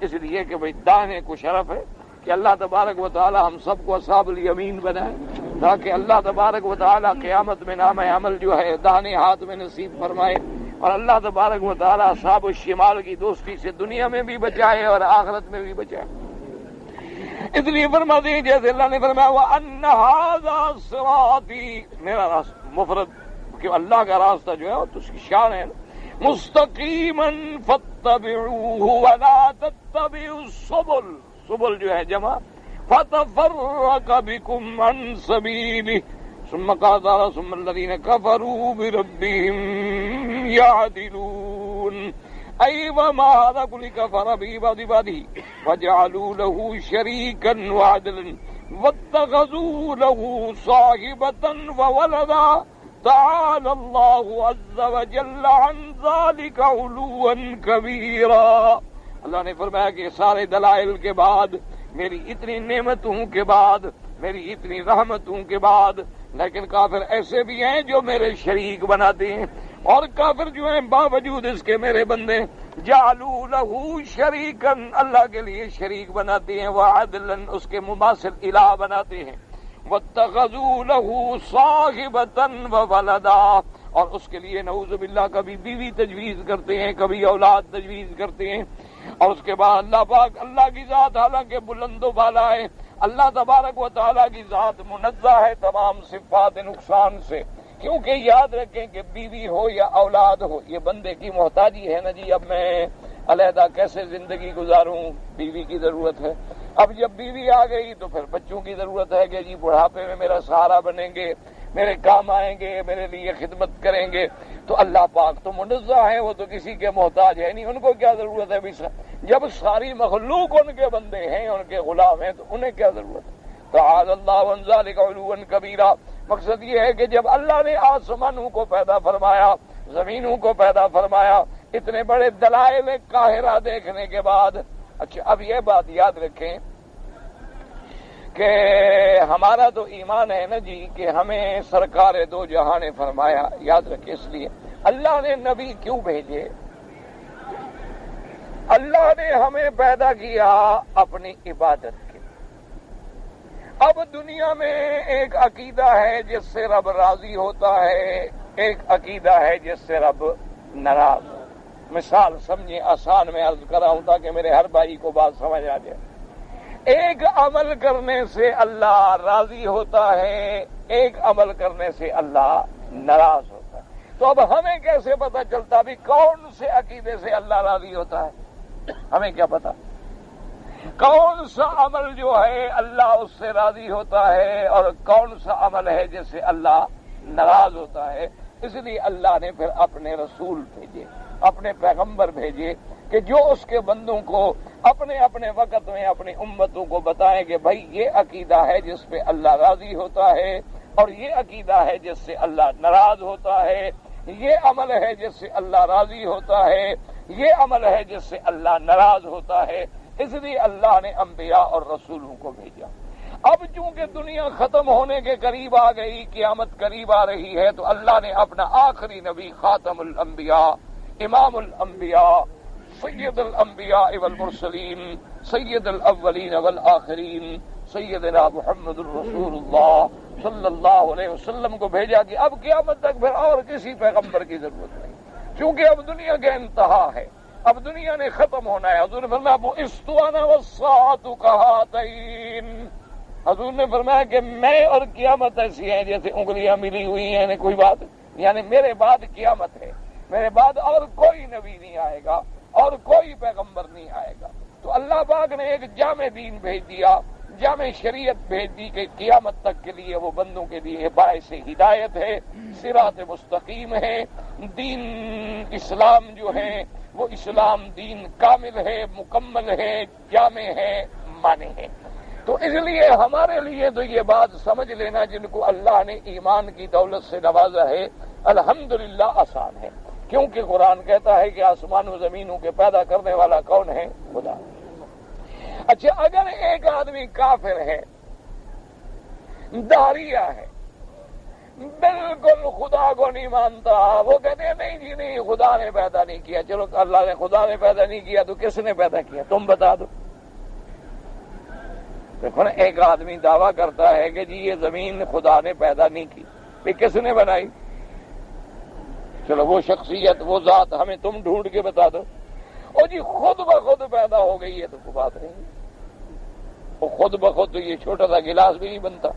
اس لیے کہ بھئی دانے کو شرف ہے کہ اللہ تبارک و تعالی ہم سب کو اصحاب الیمین بنائے، تاکہ اللہ تبارک و تعالی قیامت میں نام عمل جو ہے دانے ہاتھ میں نصیب فرمائے، اور اللہ تبارک و تعالی اصحاب الشمال کی دوستی سے دنیا میں بھی بچائے اور آخرت میں بھی بچائے۔ اس لیے فرماتے ہیں جیسے اللہ نے فرمایا وَأَنَّ هَذَا صِرَاطِي، میرا راستہ مفرد، کہ اللہ کا راستہ جو ہے وہ تو اس کی شان ہے، مستقیما فاتبعوه ولا تتبعوا السبل، سبل جو ہے جمع، فتفرق بكم عن سبيله، ثم قال تعالى ثم الذين كفروا بربهم يعدلون، أي وما هذا كل كفر بعباده وجعلوا له شريكا وعدلا واتخذوا له صاحبة وولدا تعالى الله عز وجل عن ذلك علوا كبيرا. اللہ نے فرمایا کہ سارے دلائل کے بعد، میری اتنی نعمتوں کے بعد، میری اتنی رحمتوں کے بعد، لیکن کافر ایسے بھی ہیں جو میرے شریک بناتے ہیں، اور کافر جو ہیں باوجود اس کے میرے بندے جعلوا لہ شریکا، اللہ کے لیے شریک بناتے ہیں، وعدلا اس کے مماثل الہ بناتے ہیں، واتخذوا لہ صاحبۃ وولدا، اور اس کے لیے نعوذ باللہ کبھی بیوی تجویز کرتے ہیں، کبھی اولاد تجویز کرتے ہیں. اور اس کے بعد اللہ پاک، اللہ کی ذات حالانکہ بلند و بالا ہے، اللہ تبارک و تعالیٰ کی ذات منزہ ہے تمام صفات نقصان سے، کیونکہ یاد رکھیں کہ بیوی ہو یا اولاد ہو یہ بندے کی محتاجی ہے نا جی. اب میں علیحدہ کیسے زندگی گزاروں، بیوی کی ضرورت ہے. اب جب بیوی آ گئی تو پھر بچوں کی ضرورت ہے کہ جی بڑھاپے میں میرا سہارا بنیں گے، میرے کام آئیں گے، میرے لیے خدمت کریں گے. تو اللہ پاک تو منزہ ہے، وہ تو کسی کے محتاج ہے نہیں، ان کو کیا ضرورت ہے؟ جب ساری مخلوق ان کے بندے ہیں، ان کے غلام ہیں، تو انہیں کیا ضرورت ہے؟ تعالی اللہ عن ذلک علوا کبیرا. مقصد یہ ہے کہ جب اللہ نے آسمانوں کو پیدا فرمایا، زمینوں کو پیدا فرمایا، اتنے بڑے دلائل قاہرہ دیکھنے کے بعد، اچھا اب یہ بات یاد رکھیں کہ ہمارا تو ایمان ہے نا جی کہ ہمیں سرکار دو جہاں نے فرمایا. یاد رکھیں اس لیے اللہ نے نبی کیوں بھیجے؟ اللہ نے ہمیں پیدا کیا اپنی عبادت کے. اب دنیا میں ایک عقیدہ ہے جس سے رب راضی ہوتا ہے، ایک عقیدہ ہے جس سے رب ناراض ہو. مثال سمجھیں، آسان میں عرض کر رہا ہوں تاکہ میرے ہر بھائی کو بات سمجھ آ جائے. ایک عمل کرنے سے اللہ راضی ہوتا ہے، ایک عمل کرنے سے اللہ ناراض ہوتا ہے. تو اب ہمیں کیسے پتہ چلتا بھی کون سے عقیدے سے اللہ راضی ہوتا ہے؟ ہمیں کیا پتا کون سا عمل جو ہے اللہ اس سے راضی ہوتا ہے اور کون سا عمل ہے جس سے اللہ ناراض ہوتا ہے؟ اس لیے اللہ نے پھر اپنے رسول بھیجے، اپنے پیغمبر بھیجے کہ جو اس کے بندوں کو اپنے اپنے وقت میں اپنی امتوں کو بتائیں کہ بھائی یہ عقیدہ ہے جس پہ اللہ راضی ہوتا ہے، اور یہ عقیدہ ہے جس سے اللہ ناراض ہوتا ہے. یہ عمل ہے جس سے اللہ راضی ہوتا ہے، یہ عمل ہے جس سے اللہ ناراض ہوتا ہے. اس لیے اللہ نے انبیاء اور رسولوں کو بھیجا. اب چونکہ دنیا ختم ہونے کے قریب آ گئی، قیامت قریب آ رہی ہے، تو اللہ نے اپنا آخری نبی خاتم الانبیاء، امام الانبیاء، سید الانبیاء والمرسلین، سید الاولین والآخرین، سیدنا محمد الرسول اللہ صلی اللہ علیہ وسلم کو بھیجا کہ اب قیامت تک پھر اور کسی پیغمبر کی ضرورت نہیں، کیونکہ اب دنیا کا انتہا ہے، اب دنیا نے ختم ہونا ہے. حضور نے فرمایا بعثت انا والساعۃ کہاتین. حضور نے فرمایا کہ میں اور قیامت ایسی ہیں جیسے انگلیاں ملی ہوئی ہیں، یعنی کوئی بات، یعنی میرے بعد قیامت ہے، میرے بعد اور کوئی نبی نہیں آئے گا اور کوئی پیغمبر نہیں آئے گا. تو اللہ پاک نے ایک جامع دین بھیج دیا، جامع شریعت بھیج دی کہ قیامت تک کے لیے وہ بندوں کے لیے باعث ہدایت ہے، صراط مستقیم ہے. دین اسلام جو ہے وہ اسلام دین کامل ہے، مکمل ہے، جامع ہے، مانے ہے. تو اس لیے ہمارے لیے تو یہ بات سمجھ لینا جن کو اللہ نے ایمان کی دولت سے نوازا ہے الحمدللہ آسان ہے، کیونکہ قرآن کہتا ہے کہ آسمان و زمینوں کے پیدا کرنے والا کون ہے؟ خدا. اچھا اگر ایک آدمی کافر ہے، داریہ ہے، بالکل خدا کو نہیں مانتا، وہ کہتے ہیں نہیں جی نہیں خدا نے پیدا نہیں کیا. چلو اللہ نے خدا نے پیدا نہیں کیا تو کس نے پیدا کیا؟ تم بتا دو. دیکھو نا، ایک آدمی دعویٰ کرتا ہے کہ جی یہ زمین خدا نے پیدا نہیں کی، پھر کس نے بنائی؟ چلو وہ شخصیت، وہ ذات ہمیں تم ڈھونڈ کے بتا دو. اور جی خود بخود پیدا ہو گئی ہے تو کوئی بات نہیں. وہ خود بخود تو یہ چھوٹا سا گلاس بھی نہیں بنتا،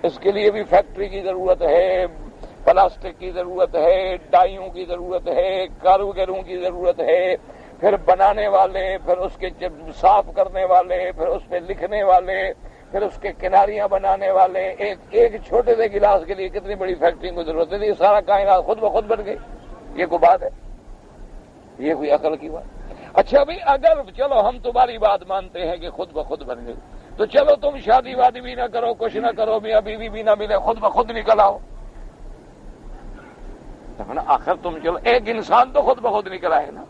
اس کے لیے بھی فیکٹری کی ضرورت ہے، پلاسٹک کی ضرورت ہے، ڈائیوں کی ضرورت ہے، کاریگروں کی ضرورت ہے، پھر بنانے والے، پھر اس کے صاف کرنے والے، پھر اس پہ لکھنے والے، پھر اس کے کناریاں بنانے والے. ایک چھوٹے سے گلاس کے لیے کتنی بڑی فیکٹری کی ضرورت ہے؟ یہ سارا کائنات خود بخود بن گئی. یہ کوئی بات ہے؟ یہ کوئی عقل کی بات؟ اچھا بھائی اگر چلو ہم تمہاری بات مانتے ہیں کہ خود بخود بن گئی، تو چلو تم شادی وادی بھی نہ کرو، کچھ نہ کرو، میاں بیوی بھی نہ ملے، خود بخود نکل آؤ۔ آخر تم چلو، ایک انسان تو خود بخود نکل آئے نا۔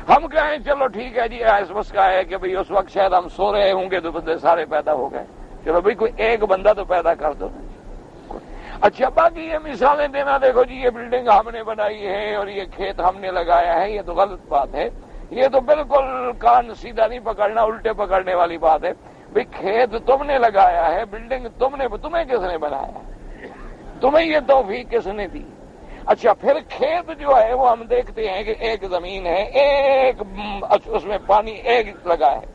ہم کہیں چلو ٹھیک ہے جی، اس وقت کا ہے کہ بھئی اس وقت شاید ہم سو رہے ہوں گے تو بندے سارے پیدا ہو گئے، چلو بھئی کوئی ایک بندہ تو پیدا کر دو۔ اچھا باقی یہ مثالیں دینا، دیکھو جی یہ بلڈنگ ہم نے بنائی ہے اور یہ کھیت ہم نے لگایا ہے، یہ تو غلط بات ہے، یہ تو بالکل کان سیدھا نہیں پکڑنا، الٹے پکڑنے والی بات ہے۔ بھئی کھیت تم نے لگایا ہے، بلڈنگ تمہیں کس نے بنایا، تمہیں یہ توفیق کس نے دی؟ اچھا پھر کھیت جو ہے وہ ہم دیکھتے ہیں کہ ایک زمین ہے، ایک اس میں پانی ایک لگا ہے،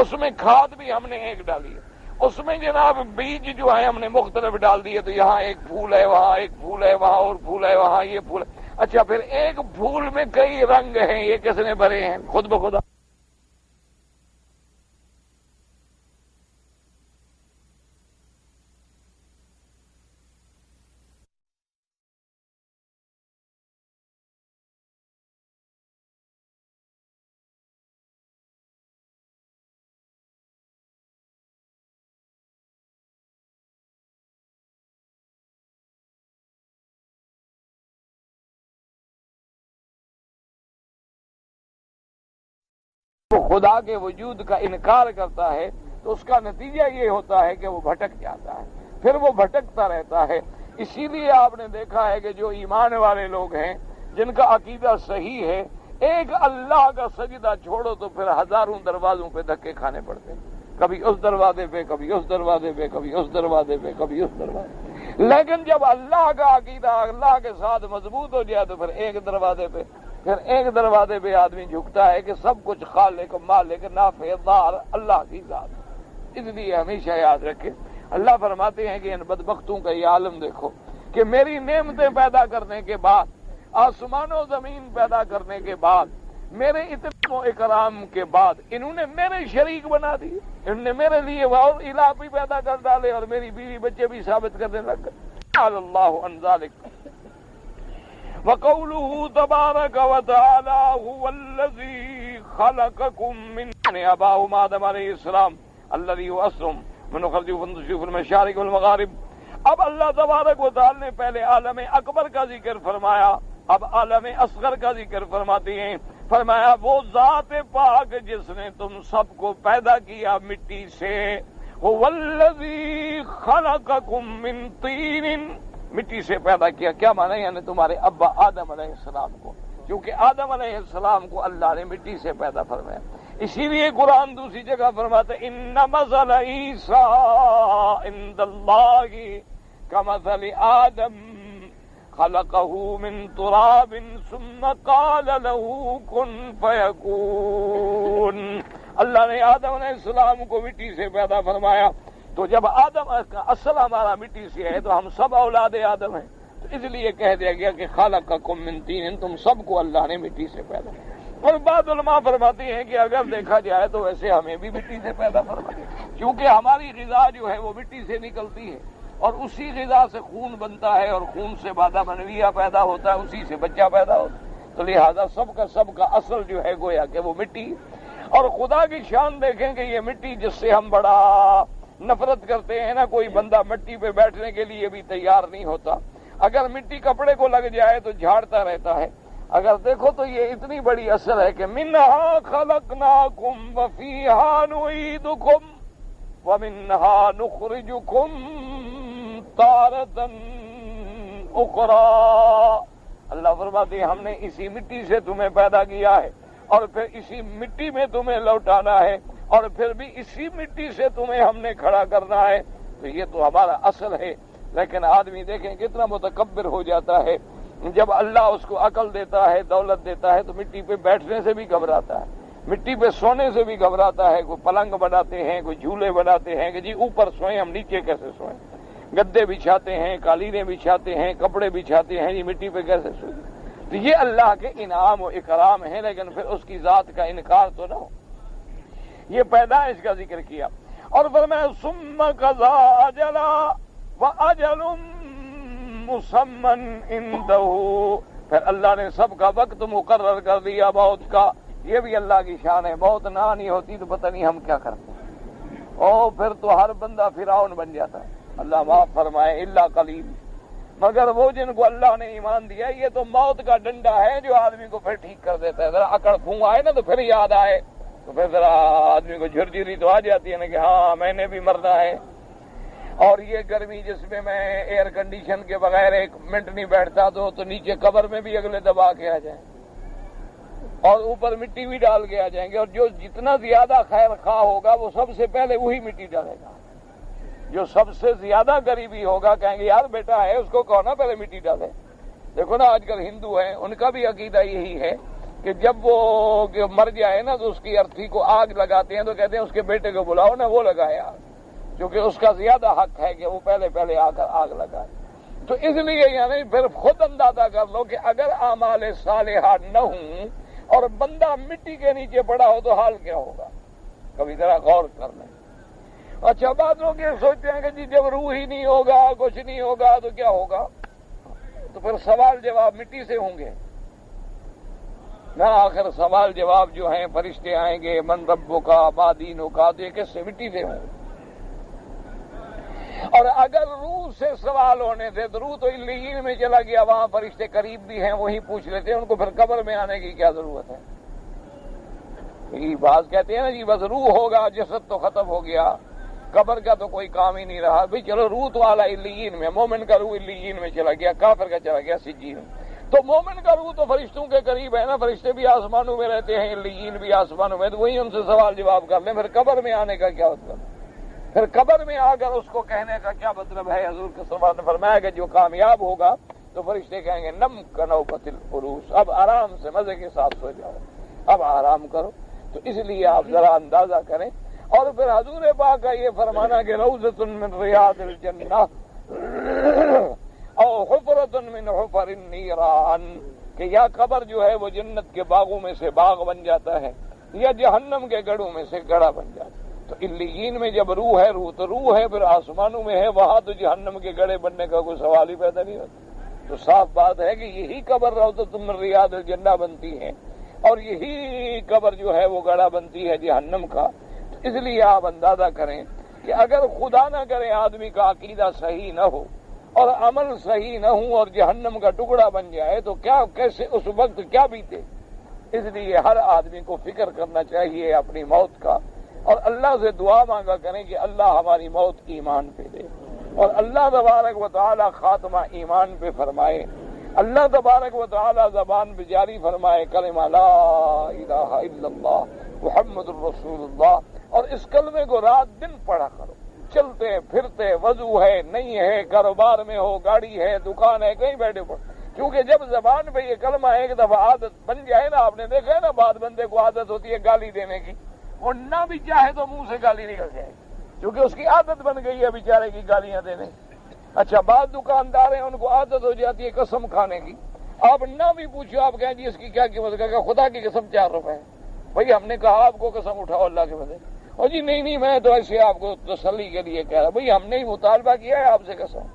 اس میں کھاد بھی ہم نے ایک ڈالی ہے، اس میں جناب بیج جو ہے ہم نے مختلف ڈال دیے، تو یہاں ایک پھول ہے، وہاں ایک پھول ہے، وہاں اور پھول ہے، وہاں یہ پھول ہے۔ اچھا پھر ایک پھول میں کئی رنگ ہیں، یہ کس نے بھرے ہیں؟ خود بخود۔ وہ خدا کے وجود کا انکار کرتا ہے تو اس کا نتیجہ یہ ہوتا ہے کہ وہ بھٹک جاتا ہے، پھر وہ بھٹکتا رہتا ہے۔ اسی لیے آپ نے دیکھا ہے کہ جو ایمان والے لوگ ہیں، جن کا عقیدہ صحیح ہے، ایک اللہ کا سجدہ چھوڑو تو پھر ہزاروں دروازوں پہ دھکے کھانے پڑتے ہیں، کبھی اس دروازے پہ، کبھی اس دروازے پہ، کبھی اس دروازے پہ، کبھی اس دروازے پہ۔ لیکن جب اللہ کا عقیدہ اللہ کے ساتھ مضبوط ہو جائے تو پھر ایک دروازے پہ، پھر ایک دروازے پہ آدمی جھکتا ہے کہ سب کچھ خالق مالک نافع ضار اللہ کی ذات۔ اس لیے ہمیشہ یاد رکھے، اللہ فرماتے ہیں کہ ان بدبختوں کا یہ عالم دیکھو کہ میری نعمتیں پیدا کرنے کے بعد، آسمان و زمین پیدا کرنے کے بعد، میرے اتنے و اکرام کے بعد انہوں نے میرے شریک بنا دیے، انہوں نے میرے لیے اور الہ بھی پیدا کر ڈالے اور میری بیوی بچے بھی ثابت کرنے لگ گئے۔ اللہ عن ذلک وقوله تبارك وتعالى هو الذي خلقكم من اباهم آدم علیہ السلام الذي هو اسرم من خلقكم في المشارق والمغارب۔ اب اللہ تبارک و تعالی نے پہلے عالم اکبر کا ذکر فرمایا، اب عالم اصغر کا ذکر فرماتے ہیں۔ فرمایا وہ ذات پاک جس نے تم سب کو پیدا کیا مٹی سے، هو الذي خلقكم من طين، مٹی سے پیدا کیا۔ کیا معنی؟ یعنی تمہارے ابا آدم علیہ السلام کو، کیونکہ آدم علیہ السلام کو اللہ نے مٹی سے پیدا فرمایا۔ اسی لیے قرآن دوسری جگہ فرماتا ہے ان مثل عیسیٰ عند اللہ کمثل آدم خلقہ من تراب ثم قال له کن فیکون۔ اللہ نے آدم علیہ السلام کو مٹی سے پیدا فرمایا، تو جب آدم کا اصل ہمارا مٹی سے ہے تو ہم سب اولاد آدم ہیں، تو اس لیے کہہ دیا گیا کہ خلقکم من طین، تم سب کو اللہ نے مٹی سے پیدا کیا۔ اور بعض علماء فرماتے ہیں کہ اگر دیکھا جائے تو ویسے ہمیں بھی مٹی سے پیدا فرمایا، کیونکہ ہماری غذا جو ہے وہ مٹی سے نکلتی ہے اور اسی غذا سے خون بنتا ہے اور خون سے مادہ منویہ پیدا ہوتا ہے، اسی سے بچہ پیدا ہوتا ہے، تو لہذا سب کا اصل جو ہے گویا کہ وہ مٹی۔ اور خدا کی شان دیکھیں کہ یہ مٹی جس سے ہم بڑا نفرت کرتے ہیں نا، کوئی بندہ مٹی پہ بیٹھنے کے لیے بھی تیار نہیں ہوتا، اگر مٹی کپڑے کو لگ جائے تو جھاڑتا رہتا ہے۔ اگر دیکھو تو یہ اتنی بڑی اثر ہے کہ منہا خلقناکم وفیہا نعیدکم ومنہا نخرجکم تارۃ اخری۔ اللہ فرماتے ہیں ہم نے اسی مٹی سے تمہیں پیدا کیا ہے اور پھر اسی مٹی میں تمہیں لوٹانا ہے اور پھر بھی اسی مٹی سے تمہیں ہم نے کھڑا کرنا ہے۔ تو یہ تو ہمارا اصل ہے، لیکن آدمی دیکھیں کتنا متکبر ہو جاتا ہے، جب اللہ اس کو عقل دیتا ہے، دولت دیتا ہے، تو مٹی پہ بیٹھنے سے بھی گھبراتا ہے، مٹی پہ سونے سے بھی گھبراتا ہے۔ کوئی پلنگ بناتے ہیں، کوئی جھولے بناتے ہیں کہ جی اوپر سوئیں، ہم نیچے کیسے سوئیں، گدے بچھاتے ہیں، قالینیں بچھاتے ہیں، کپڑے بچھاتے ہیں، جی مٹی پہ کیسے سوئیں۔ تو یہ اللہ کے انعام و اکرام ہے، لیکن پھر اس کی ذات کا انکار تو نہ ہو۔ یہ پیدائش کا ذکر کیا اور فرمایا ثم قضى اجلا واجل مسمى عنده، پھر اللہ نے سب کا وقت مقرر کر دیا موت کا۔ یہ بھی اللہ کی شان ہے، موت نہ آنی ہوتی تو پتہ نہیں ہم کیا کرتے۔ اور پھر تو ہر بندہ فرعون بن جاتا ہے، اللہ معاف فرمائے، الا قلیل، مگر وہ جن کو اللہ نے ایمان دیا. یہ تو موت کا ڈنڈا ہے جو آدمی کو پھر ٹھیک کر دیتا ہے. ذرا اکڑ پھونگ آئے نا تو پھر یاد آئے تو پھر ذرا آدمی کو جھرجھری تو آ جاتی ہے نا کہ ہاں میں نے بھی مرنا ہے. اور یہ گرمی جس میں ایئر کنڈیشن کے بغیر ایک منٹ نہیں بیٹھتا تو نیچے قبر میں بھی اگلے دبا کے آ جائیں اور اوپر مٹی بھی ڈال کے آ جائیں گے. اور جو جتنا زیادہ خیر خواہ ہوگا وہ سب سے پہلے وہی مٹی ڈالے گا. جو سب سے زیادہ غریبی ہوگا کہیں گے یار بیٹا ہے اس کو کہو نا پہلے مٹی ڈالے. دیکھو نا آج کل ہندو ہیں، ان کا بھی عقیدہ یہی ہے کہ جب وہ مر جائے نا تو اس کی ارتھی کو آگ لگاتے ہیں تو کہتے ہیں اس کے بیٹے کو بلاؤ نا وہ لگائے آگ، کیونکہ اس کا زیادہ حق ہے کہ وہ پہلے آ کر آگ لگائے. تو اس لیے یعنی پھر خود اندازہ کر لو کہ اگر اعمال صالحہ نہ ہوں اور بندہ مٹی کے نیچے پڑا ہو تو حال کیا ہوگا. کبھی ذرا غور کر لیں. اچھا بعض لوگ یہ سوچتے ہیں کہ جی جب روح ہی نہیں ہوگا کچھ نہیں ہوگا تو کیا ہوگا، تو پھر سوال جواب مٹی سے ہوں گے نہ. آخر سوال جواب جو ہیں فرشتے آئیں گے، من ربک کا ما دینک کا، تو یہ کس سے مٹی سے ہوں گے. اور اگر روح سے سوال ہونے تھے تو روح تو علیین میں چلا گیا، وہاں فرشتے قریب بھی ہیں وہی پوچھ لیتے ہیں، ان کو پھر قبر میں آنے کی کیا ضرورت ہے. یہ بات کہتے ہیں نا جی بس روح ہوگا جسد تو ختم ہو گیا، قبر کا تو کوئی کام ہی نہیں رہا. بھئی چلو روح تو اعلیٰ علیین میں، مومن کا روح علیین میں چلا گیا، کافر کا چلا گیا سجین. تو مومن کا روح تو فرشتوں کے قریب ہے نا، فرشتے بھی آسمانوں میں رہتے ہیں، علیین بھی آسمانوں میں، تو وہی ان سے سوال جواب کر لیں. پھر قبر میں آنے کا کیا مطلب، پھر قبر میں آ کر اس کو کہنے کا کیا مطلب ہے. حضور کے صلی اللہ علیہ وسلم نے فرمایا کہ جو کامیاب ہوگا تو فرشتے کہیں گے نم کنوبۃ الفروش، اب آرام سے مزے کے ساتھ سو جاؤ، اب آرام کرو. تو اس لیے آپ ذرا اندازہ کریں. اور پھر حضور پاک کا یہ فرمانا کہ روضۃ من ریاض الجنہ او حفرۃ من حفر النیران، کہ یا قبر جو ہے وہ جنت کے باغوں میں سے باغ بن جاتا ہے یا جہنم کے گڑھوں میں سے گڑھا بن جاتا ہے. تو علیین میں جب روح ہے، روح تو روح ہے، پھر آسمانوں میں ہے، وہاں تو جہنم کے گڑھے بننے کا کوئی سوال ہی پیدا نہیں ہوتا. تو صاف بات ہے کہ یہی قبر روضۃ من ریاض الجنہ بنتی ہے اور یہی قبر جو ہے وہ گڑھا بنتی ہے جہنم کا. اس لیے آپ اندازہ کریں کہ اگر خدا نہ کرے آدمی کا عقیدہ صحیح نہ ہو اور عمل صحیح نہ ہو اور جہنم کا ٹکڑا بن جائے تو کیا کیسے اس وقت کیا بیتے. اس لیے ہر آدمی کو فکر کرنا چاہیے اپنی موت کا، اور اللہ سے دعا مانگا کریں کہ اللہ ہماری موت ایمان پہ دے اور اللہ تبارک و تعالی خاتمہ ایمان پہ فرمائے. اللہ تبارک و تعالی زبان پہ جاری فرمائے کلمہ لا الہ الا اللہ محمد الرسول اللہ. اور اس کلمے کو رات دن پڑھا کرو، چلتے پھرتے، وضو ہے نہیں ہے، کاروبار میں ہو، گاڑی ہے، دکان ہے، کہیں بیٹھے پڑھو. کیونکہ جب زبان پہ یہ کلمہ ایک دفعہ عادت بن جائے نا، آپ نے دیکھا ہے نا بعض بندے کو عادت ہوتی ہے گالی دینے کی، اور نہ بھی چاہے تو منہ سے گالی نکل جائے کیونکہ اس کی عادت بن گئی ہے بیچارے کی گالیاں دینے. اچھا بعض دکاندار ہیں ان کو عادت ہو جاتی ہے قسم کھانے کی، آپ نہ بھی پوچھو، آپ کہیں جی اس کی کیا قیمت ہے، خدا کی قسم 4 روپے. بھائی ہم نے کہا آپ کو قسم اٹھاؤ اللہ کے بدلے، اور جی نہیں میں تو ایسے آپ کو تسلی کے لیے کہہ رہا. بھائی ہم نے ہی مطالبہ کیا ہے آپ سے قسم،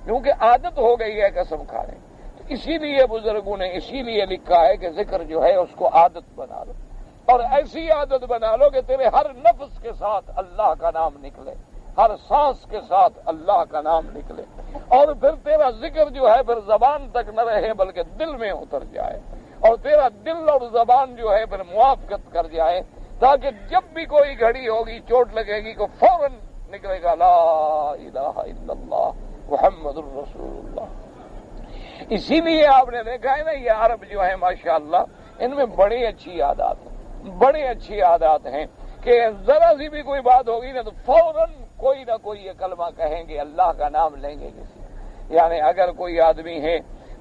کیونکہ عادت ہو گئی ہے قسم کھانے. تو اسی لیے بزرگوں نے اسی لیے لکھا ہے کہ ذکر جو ہے اس کو عادت بنا لو، اور ایسی عادت بنا لو کہ تیرے ہر نفس کے ساتھ اللہ کا نام نکلے، ہر سانس کے ساتھ اللہ کا نام نکلے، اور پھر تیرا ذکر جو ہے پھر زبان تک نہ رہے بلکہ دل میں اتر جائے، اور تیرا دل اور زبان جو ہے پھر موافقت کر جائے، تاکہ جب بھی کوئی گھڑی ہوگی چوٹ لگے گی کو فوراً نکلے گا لا الہ الا اللہ محمد الرسول اللہ. اسی لیے آپ نے دیکھا ہے نا یہ عرب جو ہے ماشاءاللہ ان میں بڑی اچھی عادات ہیں، بڑی اچھی عادات ہیں کہ ذرا سی بھی کوئی بات ہوگی نا تو فوراً کوئی نہ کوئی یہ کلمہ کہیں گے، اللہ کا نام لیں گے کسی. یعنی اگر کوئی آدمی ہے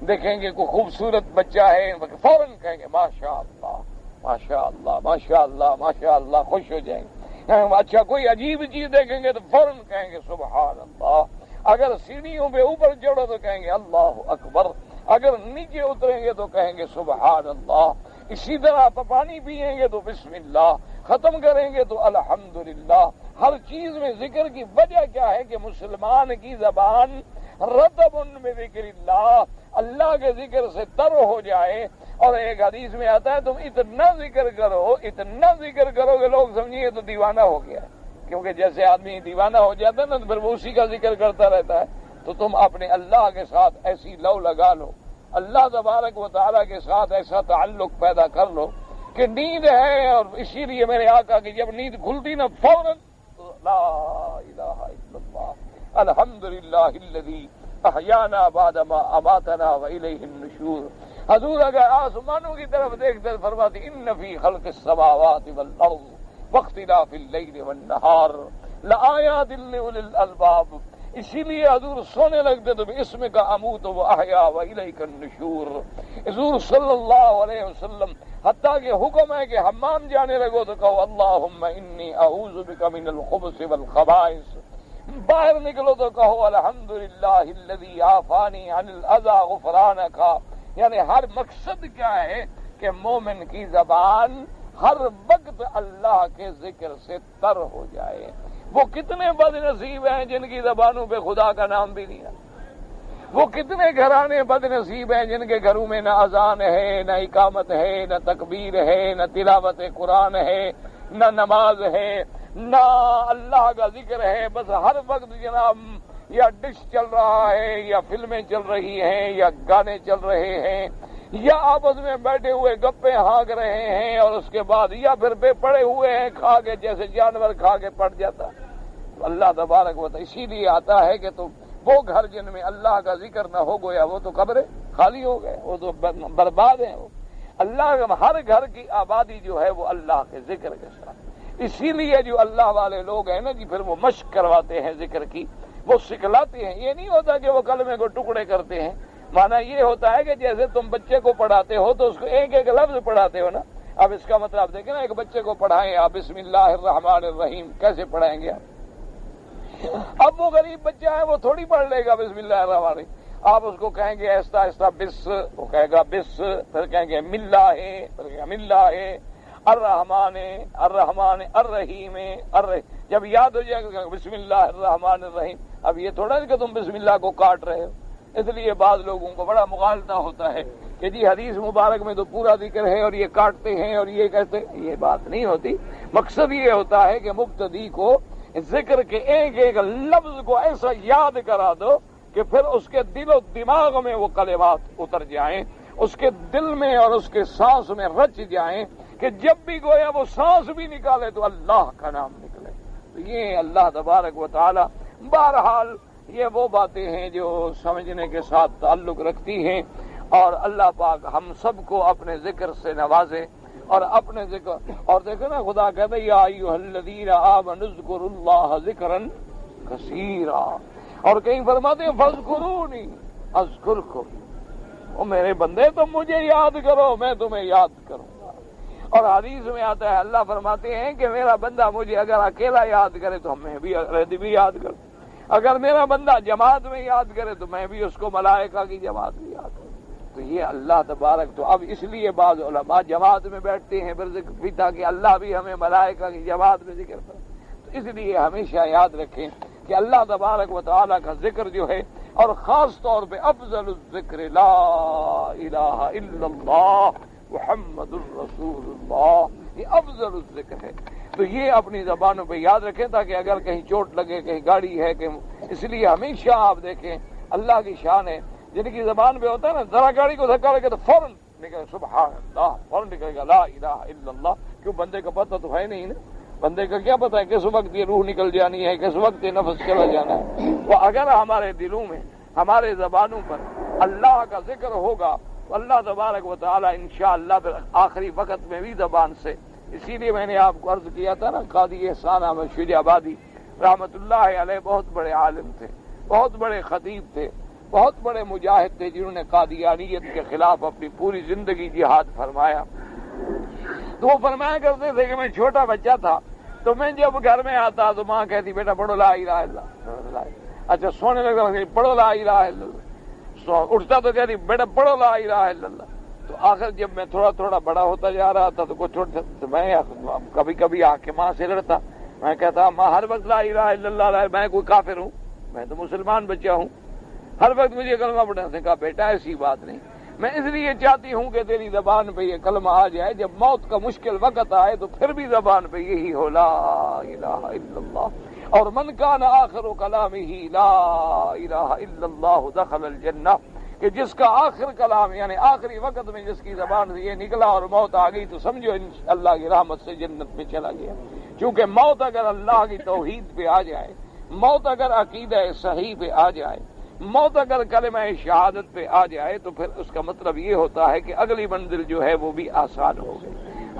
دیکھیں گے کوئی خوبصورت بچہ ہے فوراً کہیں گے ماشاء اللہ ماشاء اللہ ماشاء اللہ ماشاء اللہ، خوش ہو جائیں گے. اچھا کوئی عجیب چیز دیکھیں گے تو فوراً کہیں گے سبحان اللہ. اگر سیڑھیوں پہ اوپر چڑھو تو کہیں گے اللہ اکبر، اگر نیچے اتریں گے تو کہیں گے سبحان اللہ. اسی طرح پانی پیئیں گے تو بسم اللہ، ختم کریں گے تو الحمدللہ. ہر چیز میں ذکر کی وجہ کیا ہے کہ مسلمان کی زبان رطب میں ذکر اللہ، اللہ کے ذکر سے تر ہو جائے. اور ایک حدیث میں آتا ہے تم اتنا ذکر کرو کہ لوگ سمجھیے تو دیوانہ ہو گیا. کیونکہ جیسے آدمی دیوانہ ہو جاتا ہے نا تو پھر وہ اسی کا ذکر کرتا رہتا ہے. تو تم اپنے اللہ کے ساتھ ایسی لو لگا لو، اللہ تبارک و تعالیٰ کے ساتھ ایسا تعلق پیدا کر لو کہ نیند ہے. اور اسی لیے میرے آقا کی جب نیند کھلتی نا فوراً لا الہ الا اللہ الحمدللہ الذی احیانا بعد ما اماتنا والیہ النشور. حضور اگر آسمانوں کی طرف دیکھتے فرماتے ان فی خلق السماوات والارض واختلاف اللیل والنہار لآیات لأولی الالباب. اسی لیے حضور سونے لگتے تو اسم کا اموت و احیا و الیک النشور. حضور صلی اللہ علیہ وسلم حتیٰ کہ حکم ہے کہ حمام جانے لگو تو کہو اللہم انی اعوذ بک من الخبث والخبائث. باہر نکلو تو کہو الحمدللہ الذی عافانی عن الاذی غفرانک. یعنی ہر مقصد کیا ہے کہ مومن کی زبان ہر وقت اللہ کے ذکر سے تر ہو جائے. وہ کتنے بد نصیب ہیں جن کی زبانوں پہ خدا کا نام بھی نہیں ہے. وہ کتنے گھرانے بد نصیب ہیں جن کے گھروں میں نہ اذان ہے، نہ اقامت ہے، نہ تکبیر ہے، نہ تلاوت قرآن ہے، نہ نماز ہے، نہ اللہ کا ذکر ہے. بس ہر وقت جناب یا ڈش چل رہا ہے، یا فلمیں چل رہی ہیں، یا گانے چل رہے ہیں، یا آپس میں بیٹھے ہوئے گپے ہانک رہے ہیں، اور اس کے بعد یا پھر بے پڑے ہوئے ہیں کھا کے جیسے جانور کھا کے پڑ جاتا. اللہ تبارک و تعالی اسی لیے آتا ہے کہ تو وہ گھر جن میں اللہ کا ذکر نہ ہو گیا وہ تو قبریں خالی ہو گئے، وہ تو برباد ہیں. وہ اللہ ہر گھر کی آبادی جو ہے وہ اللہ کے ذکر کے ساتھ. اسی لیے جو اللہ والے لوگ ہیں نا جی پھر وہ مشق کرواتے ہیں ذکر کی، وہ سکھلاتے ہیں. یہ نہیں ہوتا کہ وہ کلمے کو ٹکڑے کرتے ہیں. مانا یہ ہوتا ہے کہ جیسے تم بچے کو پڑھاتے ہو تو اس کو ایک ایک لفظ پڑھاتے ہو نا. اب اس کا مطلب دیکھیں نا، ایک بچے کو پڑھائیں آپ بسم اللہ الرحمن الرحیم، کیسے پڑھائیں گے آپ؟ اب وہ غریب بچہ ہے وہ تھوڑی پڑھ لے گا بسم اللہ الرحمن الرحیم. آپ اس کو کہیں گے ایسا ایسا بس، وہ کہے گا بس. پھر کہیں گے ملہ ہے، پھر کہیں گے ملہ ہے، الرحمن الرحمن الرحیم جب یاد ہو جائے گا بسم اللہ الرحمن الرحیم. اب یہ تھوڑا کہ تم بسم اللہ کو کاٹ رہے ہو. اس لیے بعض لوگوں کو بڑا مغالطہ ہوتا ہے کہ جی حدیث مبارک میں تو پورا ذکر ہے اور یہ کاٹتے ہیں اور یہ کہتے ہیں. یہ بات نہیں ہوتی. مقصد یہ ہوتا ہے کہ مقتدی کو ذکر کے ایک ایک لفظ کو ایسا یاد کرا دو کہ پھر اس کے دل و دماغ میں وہ کلمات اتر جائیں، اس کے دل میں اور اس کے سانس میں رچ جائیں کہ جب بھی گویا وہ سانس بھی نکالے تو اللہ کا نام نکلے. تو یہ اللہ تبارک و تعالی بہرحال یہ وہ باتیں ہیں جو سمجھنے کے ساتھ تعلق رکھتی ہیں. اور اللہ پاک ہم سب کو اپنے ذکر سے نوازے اور اپنے ذکر. اور دیکھو نا خدا کہتا ہے یا ایھا الذین آمنوا اذکروا اللہ ذکرا کثیرا. اور کہیں فرماتے ہیں فاذکرونی اذکرکم. او میرے بندے تم مجھے یاد کرو میں تمہیں یاد کروں گا. اور حدیث میں آتا ہے اللہ فرماتے ہیں کہ میرا بندہ مجھے اگر اکیلا یاد کرے تو میں بھی یاد کروں. اگر میرا بندہ جماعت میں یاد کرے تو میں بھی اس کو ملائکہ کی جماعت میں یاد کروں. تو یہ اللہ تبارک. تو اب اس لیے بعض علماء جماعت میں بیٹھتے ہیں پھر ذکر تاکہ اللہ بھی ہمیں ملائکہ کی جماعت میں ذکر کرے. تو اس لیے ہمیشہ یاد رکھیں کہ اللہ تبارک و تعالیٰ کا ذکر جو ہے، اور خاص طور پہ افضل الذکر لا الہ الا اللہ محمد الرسول اللہ، یہ افضل الذکر ہے. تو یہ اپنی زبانوں پہ یاد رکھیں تاکہ اگر کہیں چوٹ لگے، کہیں گاڑی ہے کہ اس لیے ہمیشہ آپ دیکھیں اللہ کی شان ہے جن کی زبان پہ ہوتا ہے نا ذرا گاڑی کو دھکا لگے تو فوراً نکلے سبحان اللہ، فوراً نکلے گا لا الہ الا اللہ. کیوں؟ بندے کا پتہ تو ہے نہیں نا. بندے کا کیا پتہ ہے کس وقت یہ روح نکل جانی ہے، کس وقت یہ نفس چلا جانا ہے. وہ اگر ہمارے دلوں میں ہمارے زبانوں پر اللہ کا ذکر ہوگا تو اللہ تبارک و تعالی انشاءاللہ آخری وقت میں بھی زبان سے. اسی لیے میں نے آپ کو عرض کیا تھا نا قاضی احسان احمد شیریں آبادی رحمت اللہ علیہ بہت بڑے عالم تھے، بہت بڑے خطیب تھے، بہت بڑے مجاہد تھے جنہوں نے قادیانیت کے خلاف اپنی پوری زندگی جہاد فرمایا. تو وہ فرمایا کرتے تھے کہ میں چھوٹا بچہ تھا تو میں جب گھر میں آتا تو ماں کہتی بیٹا پڑھو لا الہ الا اللہ. اچھا سونے لگتا پڑھو لا الہ الا اللہ. اٹھتا تو کہتی بیٹا پڑھو لا الہ الا اللہ. تو آخر جب میں تھوڑا تھوڑا بڑا ہوتا جا رہا تھا تو کچھ چھوٹا تو میں کبھی کبھی آ کے ماں سے لڑتا. میں کہتا ماں ہر وقت لا الہ الا اللہ، میں کوئی کافر ہوں؟ میں تو مسلمان بچہ ہوں، ہر وقت مجھے کلمہ پڑھنا. سے کہا بیٹا ایسی بات نہیں، میں اس لیے چاہتی ہوں کہ تیری زبان پہ یہ کلمہ آ جائے، جب موت کا مشکل وقت آئے تو پھر بھی زبان پہ یہی ہو لا الہ الا اللہ، اور من کان آخر کلامہ لا الہ الا اللہ دخل الجنہ، کہ جس کا آخر کلام یعنی آخری وقت میں جس کی زبان سے یہ نکلا اور موت آ گئی تو سمجھو اللہ کی رحمت سے جنت میں چلا گیا۔ کیونکہ موت اگر اللہ کی توحید پہ آ جائے، موت اگر عقیدہ صحیح پہ آ جائے، موت اگر کلمہ شہادت پہ آ جائے تو پھر اس کا مطلب یہ ہوتا ہے کہ اگلی منزل جو ہے وہ بھی آسان ہو گئی۔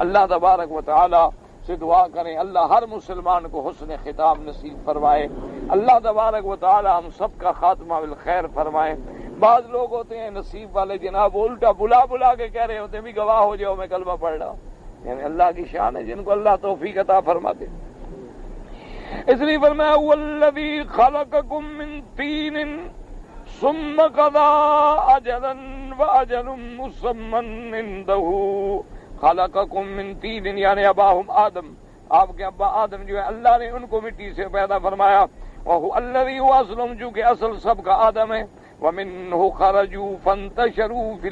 اللہ تبارک و تعالی سے دعا کریں اللہ ہر مسلمان کو حسن ختام نصیب فرمائے، اللہ تبارک و تعالی ہم سب کا خاتمہ بالخیر فرمائے۔ بعض لوگ ہوتے ہیں نصیب والے جناب، الٹا بلا بلا کے کہہ رہے ہوتے ہیں بھی گواہ ہو جاؤ میں کلمہ پڑھ رہا ہوں، یعنی اللہ کی شان ہے جن کو اللہ توفیق عطا فرما دے۔ اس لیے فرمایا والذی خلقکم من طین ثم قضى اجلا واجل مسمى عنده خلقکم من طین یعنی اباہم آدم، آپ کے ابا آدم جو ہے اللہ نے ان کو مٹی سے پیدا فرمایا، وہو الذی هو اصل چونکہ اصل سب کا آدم ہے، ومنه خرجوا فانتشروا في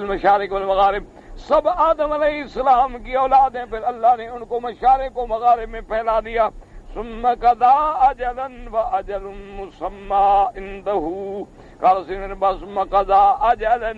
المشارق والمغارب، سب آدم علیہ السلام کی اولاد ہیں، پھر اللہ نے ان کو مشارق و مغارب میں پھیلا دیا۔ ثم قضى اجلا واجل مسمى عنده قال ثم قضى اجلا،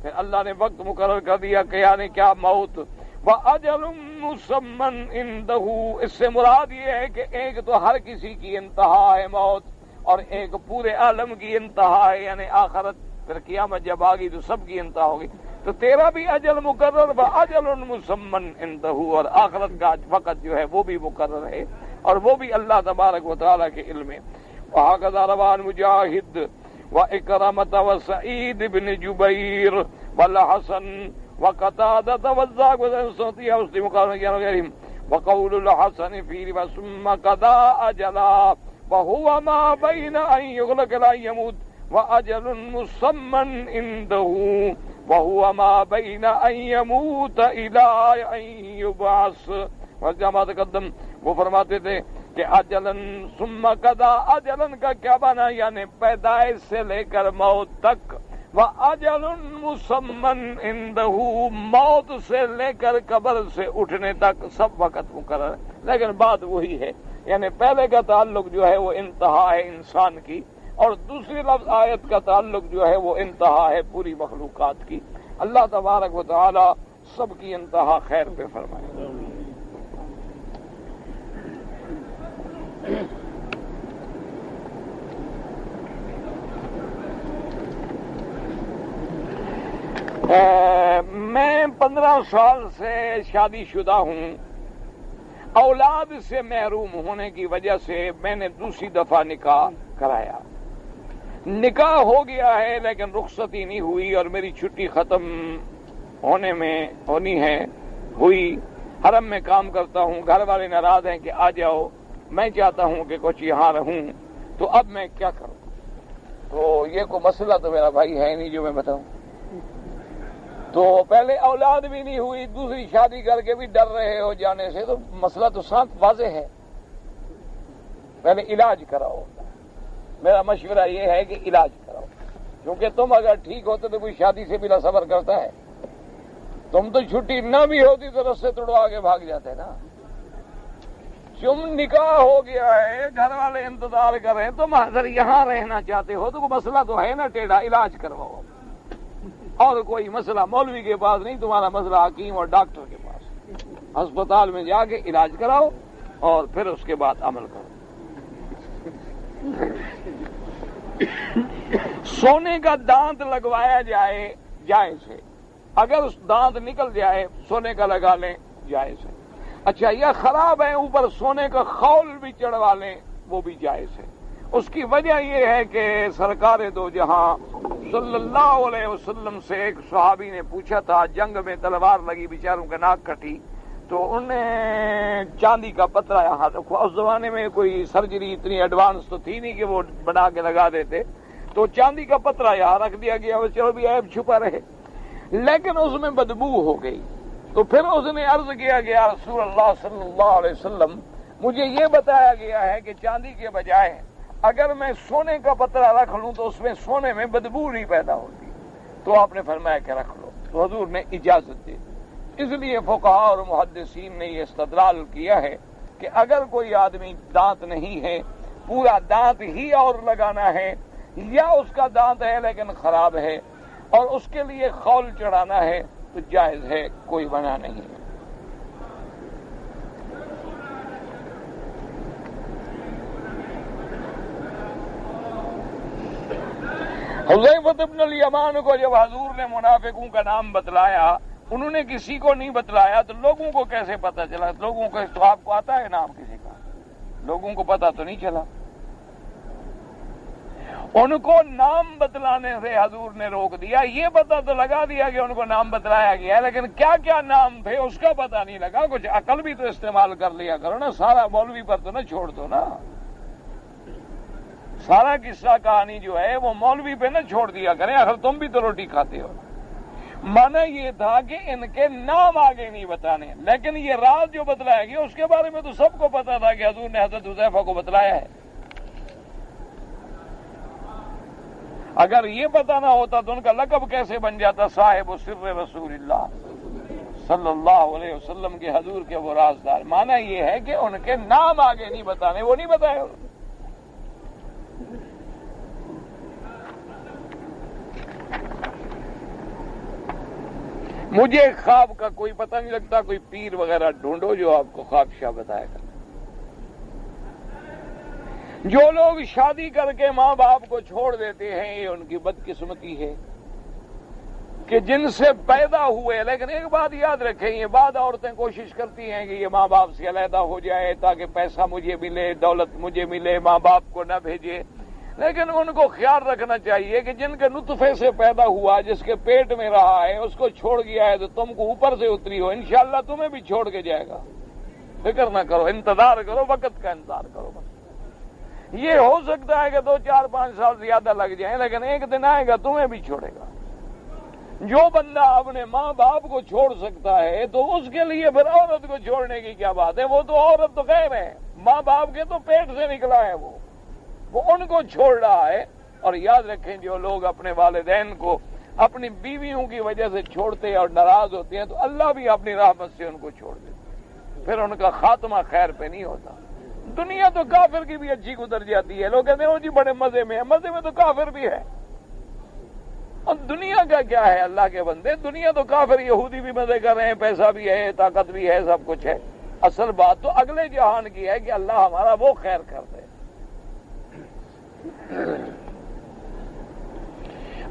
پھر اللہ نے وقت مقرر کر دیا کہ یعنی کیا موت، واجل مسمى عنده، اس سے مراد یہ ہے کہ ایک تو ہر کسی کی انتہا ہے موت، اور ایک پورے عالم کی انتہا ہے یعنی آخرت، پھر قیامت جب آگی تو سب کی انتہا ہوگی، تو تیرا بھی اجل مقرر واجل مسمى عنده، اور آخرت کا وقت جو ہے وہ بھی مقرر ہے اور وہ بھی اللہ تبارک و تعالیٰ کے علم ہے۔ وہكذا روان مجاہد وإكرمة وسعید بن جبیر والحسن وقتادة والزاق والسنطية وسلم وغيرهم، وقول الحسن في ثم قضى أجلا وهو ما بين أن يغلق لا يموت وأجل مسمى عنده وهو ما بين أن يموت إلى أن يبعث، وجمع تقدم وہ فرماتے تھے کہ اجلن ثم قضا، اجلن کا کیا بنا یعنی پیدائش سے لے کر موت تک، واجل مسمى عنده، موت سے لے کر قبر سے اٹھنے تک سب وقت مقرر ہے، لیکن بات وہی ہے، یعنی پہلے کا تعلق جو ہے وہ انتہا ہے انسان کی، اور دوسری لفظ آیت کا تعلق جو ہے وہ انتہا ہے پوری مخلوقات کی۔ اللہ تبارک و تعالی سب کی انتہا خیر پہ فرمائے۔ میں 15 سال سے شادی شدہ ہوں، اولاد سے محروم ہونے کی وجہ سے میں نے دوسری دفعہ نکاح کرایا، نکاح ہو گیا ہے لیکن رخصتی نہیں ہوئی اور میری چھٹی ختم ہونی ہے، ہوئی، حرم میں کام کرتا ہوں، گھر والے ناراض ہیں کہ آ جاؤ، میں چاہتا ہوں کہ کچھ یہاں رہوں، تو اب میں کیا کروں؟ تو یہ کوئی مسئلہ تو میرا بھائی ہے نہیں جو میں بتاؤں، تو پہلے اولاد بھی نہیں ہوئی، دوسری شادی کر کے بھی ڈر رہے ہو جانے سے، تو مسئلہ تو صاف واضح ہے، پہلے علاج کراؤ، میرا مشورہ یہ ہے کہ علاج کراؤ، کیونکہ تم اگر ٹھیک ہوتے تو کوئی شادی سے بلا صبر کرتا ہے، تم تو چھٹی نہ بھی ہوتی تو رستے توڑوا کے بھاگ جاتے نا، تم نکاح ہو گیا ہے، گھر والے انتظار کر رہے ہیں، تم اگر یہاں رہنا چاہتے ہو تو کوئی مسئلہ تو ہے نا ٹیڑھا، علاج کرواؤ، اور کوئی مسئلہ مولوی کے پاس نہیں، تمہارا مسئلہ حکیم اور ڈاکٹر کے پاس، ہسپتال میں جا کے علاج کراؤ اور پھر اس کے بعد عمل کرو۔ سونے کا دانت لگوایا جائے جائز ہے، اگر اس دانت نکل جائے سونے کا لگا لیں جائز ہے، اچھا یہ خراب ہے اوپر سونے کا خول بھی چڑھوا لیں وہ بھی جائز ہے۔ اس کی وجہ یہ ہے کہ سرکار دو جہاں صلی اللہ علیہ وسلم سے ایک صحابی نے پوچھا تھا، جنگ میں تلوار لگی، بیچاروں کا ناک کٹی، تو انہوں نے چاندی کا پترا یہاں رکھا، اس زمانے میں کوئی سرجری اتنی ایڈوانس تو تھی نہیں کہ وہ بنا کے لگا دیتے، تو چاندی کا پترا یہاں رکھ دیا گیا، چلو بھی عیب چھپا رہے، لیکن اس میں بدبو ہو گئی، تو پھر اس نے عرض کیا کہ یا رسول اللہ صلی اللہ علیہ وسلم مجھے یہ بتایا گیا ہے کہ چاندی کے بجائے اگر میں سونے کا پترا رکھ لوں تو اس میں سونے میں بدبو نہیں پیدا ہوتی، تو آپ نے فرمایا کہ رکھ لو، تو حضور نے اجازت دی۔ اس لیے فقہاء اور محدثین نے یہ استدلال کیا ہے کہ اگر کوئی آدمی دانت نہیں ہے، پورا دانت ہی اور لگانا ہے، یا اس کا دانت ہے لیکن خراب ہے اور اس کے لیے خول چڑھانا ہے تو جائز ہے، کوئی منع نہیں ہے۔ حذیفہ بن الیمان کو جب حضور نے منافقوں کا نام بتلایا، انہوں نے کسی کو نہیں بتلایا تو لوگوں کو کیسے پتا چلا؟ لوگوں کو تو آپ کو آتا ہے نام کسی کا، لوگوں کو پتا تو نہیں چلا۔ ان کو نام بتلانے سے حضور نے روک دیا، یہ پتا تو لگا دیا کہ ان کو نام بتلایا گیا، لیکن کیا کیا نام تھے اس کا پتا نہیں لگا۔ کچھ عقل بھی تو استعمال کر لیا کرو نا، سارا مولوی پر تو نہ چھوڑ دو نا، سارا قصہ کہانی جو ہے وہ مولوی پہ نہ چھوڑ دیا کریں، آخر تم بھی تو روٹی کھاتے ہو۔ مانا یہ تھا کہ ان کے نام آگے نہیں بتانے، لیکن یہ راز جو بتلایا گیا اس کے بارے میں تو سب کو پتا تھا کہ حضور نے حضرت حذیفہ کو بتلایا ہے۔ اگر یہ پتا نہ ہوتا تو ان کا لقب کیسے بن جاتا صاحب سر رسول اللہ صلی اللہ علیہ وسلم کے، حضور کے وہ رازدار۔ مانا یہ ہے کہ ان کے نام آگے نہیں بتانے، وہ نہیں بتائے۔ مجھے خواب کا کوئی پتہ نہیں لگتا، کوئی پیر وغیرہ ڈھونڈو جو آپ کو خواب شاہ بتائے گا۔ جو لوگ شادی کر کے ماں باپ کو چھوڑ دیتے ہیں یہ ان کی بدقسمتی ہے کہ جن سے پیدا ہوئے، لیکن ایک بات یاد رکھیں، یہ بعض عورتیں کوشش کرتی ہیں کہ یہ ماں باپ سے علیحدہ ہو جائے تاکہ پیسہ مجھے ملے، دولت مجھے ملے، ماں باپ کو نہ بھیجے۔ لیکن ان کو خیال رکھنا چاہیے کہ جن کے نطفے سے پیدا ہوا، جس کے پیٹ میں رہا ہے، اس کو چھوڑ گیا ہے تو تم کو اوپر سے اتری ہو، انشاءاللہ تمہیں بھی چھوڑ کے جائے گا۔ فکر نہ کرو، انتظار کرو، وقت کا انتظار کرو۔ بس یہ ہو سکتا ہے کہ 2 4 5 سال زیادہ لگ جائیں، لیکن ایک دن آئے گا تمہیں بھی چھوڑے گا۔ جو بندہ اپنے ماں باپ کو چھوڑ سکتا ہے تو اس کے لیے پھر عورت کو چھوڑنے کی کیا بات ہے؟ وہ تو عورت تو غیر ہے، ماں باپ کے تو پیٹ سے نکلا ہے، وہ ان کو چھوڑ رہا ہے۔ اور یاد رکھیں جو لوگ اپنے والدین کو اپنی بیویوں کی وجہ سے چھوڑتے اور ناراض ہوتے ہیں تو اللہ بھی اپنی رحمت سے ان کو چھوڑ دیتے، پھر ان کا خاتمہ خیر پہ نہیں ہوتا۔ دنیا تو کافر کی بھی اچھی گزر جاتی ہے، لوگ کہتے ہیں وہ جی بڑے مزے میں ہے، مزے میں تو کافر بھی ہے۔ اور دنیا کا کیا ہے اللہ کے بندے، دنیا تو کافر یہودی بھی مزے کر رہے ہیں، پیسہ بھی ہے، طاقت بھی ہے، سب کچھ ہے۔ اصل بات تو اگلے جہان کی ہے کہ اللہ ہمارا وہ خیر کر دے۔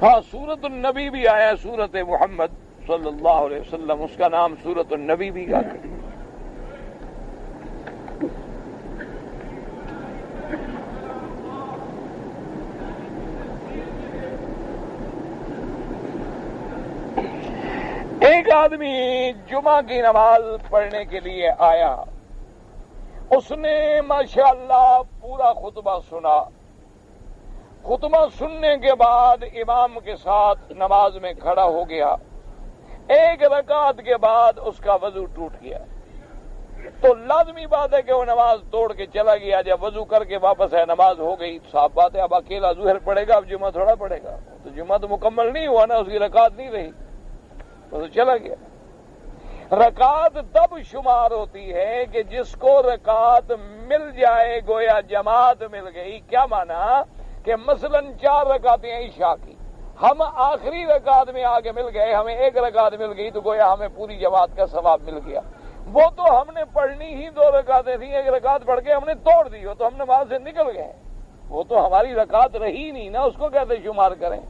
ہاں، سورۃ النبی بھی آیا، سورۃ محمد صلی اللہ علیہ وسلم، اس کا نام سورۃ النبی بھی کا ہے۔ ایک آدمی جمعہ کی نماز پڑھنے کے لیے آیا، اس نے ماشاءاللہ پورا خطبہ سنا۔ خطبہ سننے کے بعد امام کے ساتھ نماز میں کھڑا ہو گیا۔ ایک رکعت کے بعد اس کا وضو ٹوٹ گیا، تو لازمی بات ہے کہ وہ نماز توڑ کے چلا گیا۔ جب وضو کر کے واپس ہے، نماز ہو گئی، صاف بات ہے اب اکیلا ظہر پڑے گا، اب جمعہ تھوڑا پڑے گا، تو جمعہ تو مکمل نہیں ہوا نا، اس کی رکعت نہیں رہی، تو چلا گیا۔ رکعت تب شمار ہوتی ہے کہ جس کو رکعت مل جائے گویا جماعت مل گئی۔ کیا مانا کہ مثلا 4 رکعتیں عشاء کی، ہم آخری رکعت میں آگے مل گئے، ہمیں 1 رکعت مل گئی تو گویا ہمیں پوری جماعت کا ثواب مل گیا۔ وہ تو ہم نے پڑھنی ہی 2 رکعتیں تھیں، 1 رکعت پڑھ کے ہم نے توڑ دی، تو ہم نماز سے نکل گئے، وہ تو ہماری رکعت رہی نہیں نا، اس کو کیسے شمار کریں؟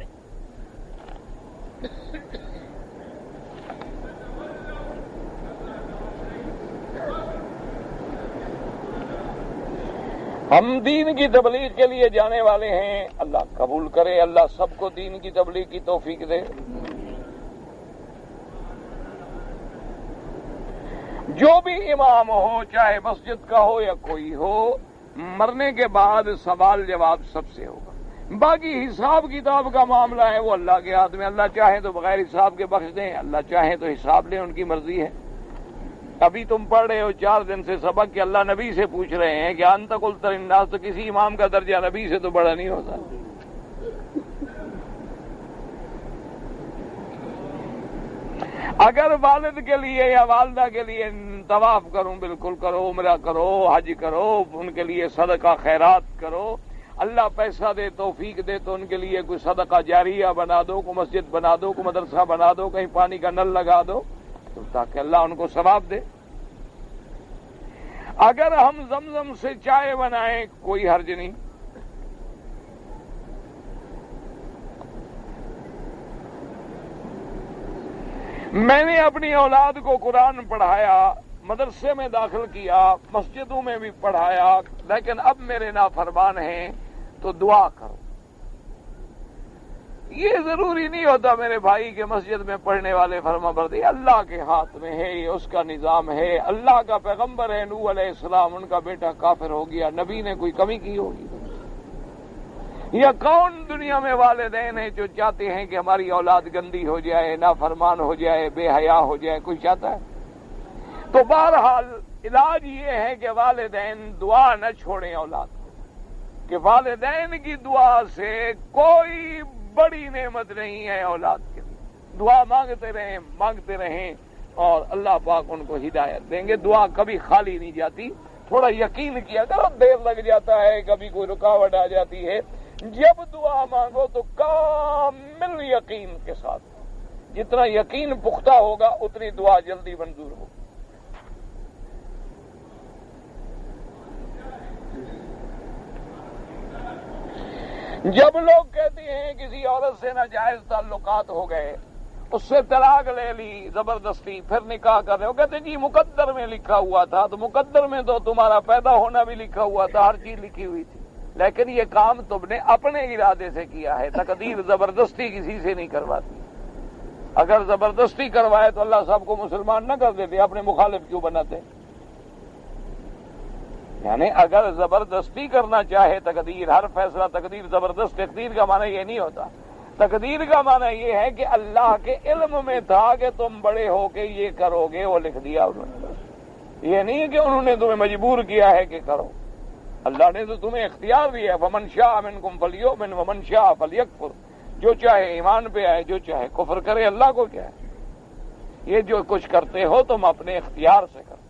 ہم دین کی تبلیغ کے لیے جانے والے ہیں، اللہ قبول کرے، اللہ سب کو دین کی تبلیغ کی توفیق دے۔ جو بھی امام ہو، چاہے مسجد کا ہو یا کوئی ہو، مرنے کے بعد سوال جواب سب سے ہوگا۔ باقی حساب کتاب کا معاملہ ہے وہ اللہ کے ہاتھ میں، اللہ چاہے تو بغیر حساب کے بخش دیں، اللہ چاہے تو حساب لیں، ان کی مرضی ہے۔ ابھی تم پڑھ رہے ہو 4 دن سے سبق کہ اللہ نبی سے پوچھ رہے ہیں کہ انت قلت للناس، تو کسی امام کا درجہ نبی سے تو بڑا نہیں ہوتا۔ اگر والد کے لیے یا والدہ کے لیے طواف کروں بالکل کرو، عمرہ کرو، حج کرو، ان کے لیے صدقہ خیرات کرو، اللہ پیسہ دے توفیق دے تو ان کے لیے کوئی صدقہ جاریہ بنا دو، کوئی مسجد بنا دو، کوئی مدرسہ بنا دو، کہیں پانی کا نل لگا دو تو تاکہ اللہ ان کو ثواب دے۔ اگر ہم زمزم سے چائے بنائیں کوئی حرج نہیں۔ میں نے اپنی اولاد کو قرآن پڑھایا، مدرسے میں داخل کیا، مسجدوں میں بھی پڑھایا، لیکن اب میرے نافرمان ہیں تو دعا کرو۔ یہ ضروری نہیں ہوتا میرے بھائی کہ مسجد میں پڑھنے والے فرما برداری اللہ کے ہاتھ میں ہے، یہ اس کا نظام ہے۔ اللہ کا پیغمبر ہے نوح علیہ السلام، ان کا بیٹا کافر ہو گیا، نبی نے کوئی کمی کی ہوگی؟ یا کون دنیا میں والدین ہیں جو چاہتے ہیں کہ ہماری اولاد گندی ہو جائے، نافرمان ہو جائے، بے حیا ہو جائے؟ کوئی چاہتا ہے؟ تو بہرحال علاج یہ ہے کہ والدین دعا نہ چھوڑیں اولاد کو، کہ والدین کی دعا سے کوئی بڑی نعمت نہیں ہے اولاد کے لیے۔ دعا مانگتے رہیں اور اللہ پاک ان کو ہدایت دیں گے۔ دعا کبھی خالی نہیں جاتی، تھوڑا یقین کیا کرو، دیر لگ جاتا ہے، کبھی کوئی رکاوٹ آ جاتی ہے۔ جب دعا مانگو تو کامل یقین کے ساتھ، جتنا یقین پختہ ہوگا اتنی دعا جلدی منظور ہوگی۔ جب لوگ کہتے ہیں کسی عورت سے ناجائز تعلقات ہو گئے، اس سے طلاق لے لی زبردستی، پھر نکاح کر رہے ہو، کہتے ہیں جی مقدر میں لکھا ہوا تھا، تو مقدر میں تو تمہارا پیدا ہونا بھی لکھا ہوا تھا، ہر چیز لکھی ہوئی تھی، لیکن یہ کام تم نے اپنے ارادے سے کیا ہے۔ تقدیر زبردستی کسی سے نہیں کرواتی۔ اگر زبردستی کروائے تو اللہ صاحب کو مسلمان نہ کر دیتے، اپنے مخالف کیوں بناتے؟ یعنی اگر زبردستی کرنا چاہے تقدیر، ہر فیصلہ تقدیر زبردست، تقدیر کا معنی یہ نہیں ہوتا۔ تقدیر کا معنی یہ ہے کہ اللہ کے علم میں تھا کہ تم بڑے ہو کے یہ کرو گے، وہ لکھ دیا انہوں نے۔ یہ نہیں کہ انہوں نے تمہیں مجبور کیا ہے کہ کرو، اللہ نے تو تمہیں اختیار دیا ہے۔ فمن شاء منکم فلیؤمن ومن شاء فلیکفر، جو چاہے ایمان پہ آئے، جو چاہے کفر کرے، اللہ کو کیا ہے؟ یہ جو کچھ کرتے ہو تم اپنے اختیار سے کرتے ہو۔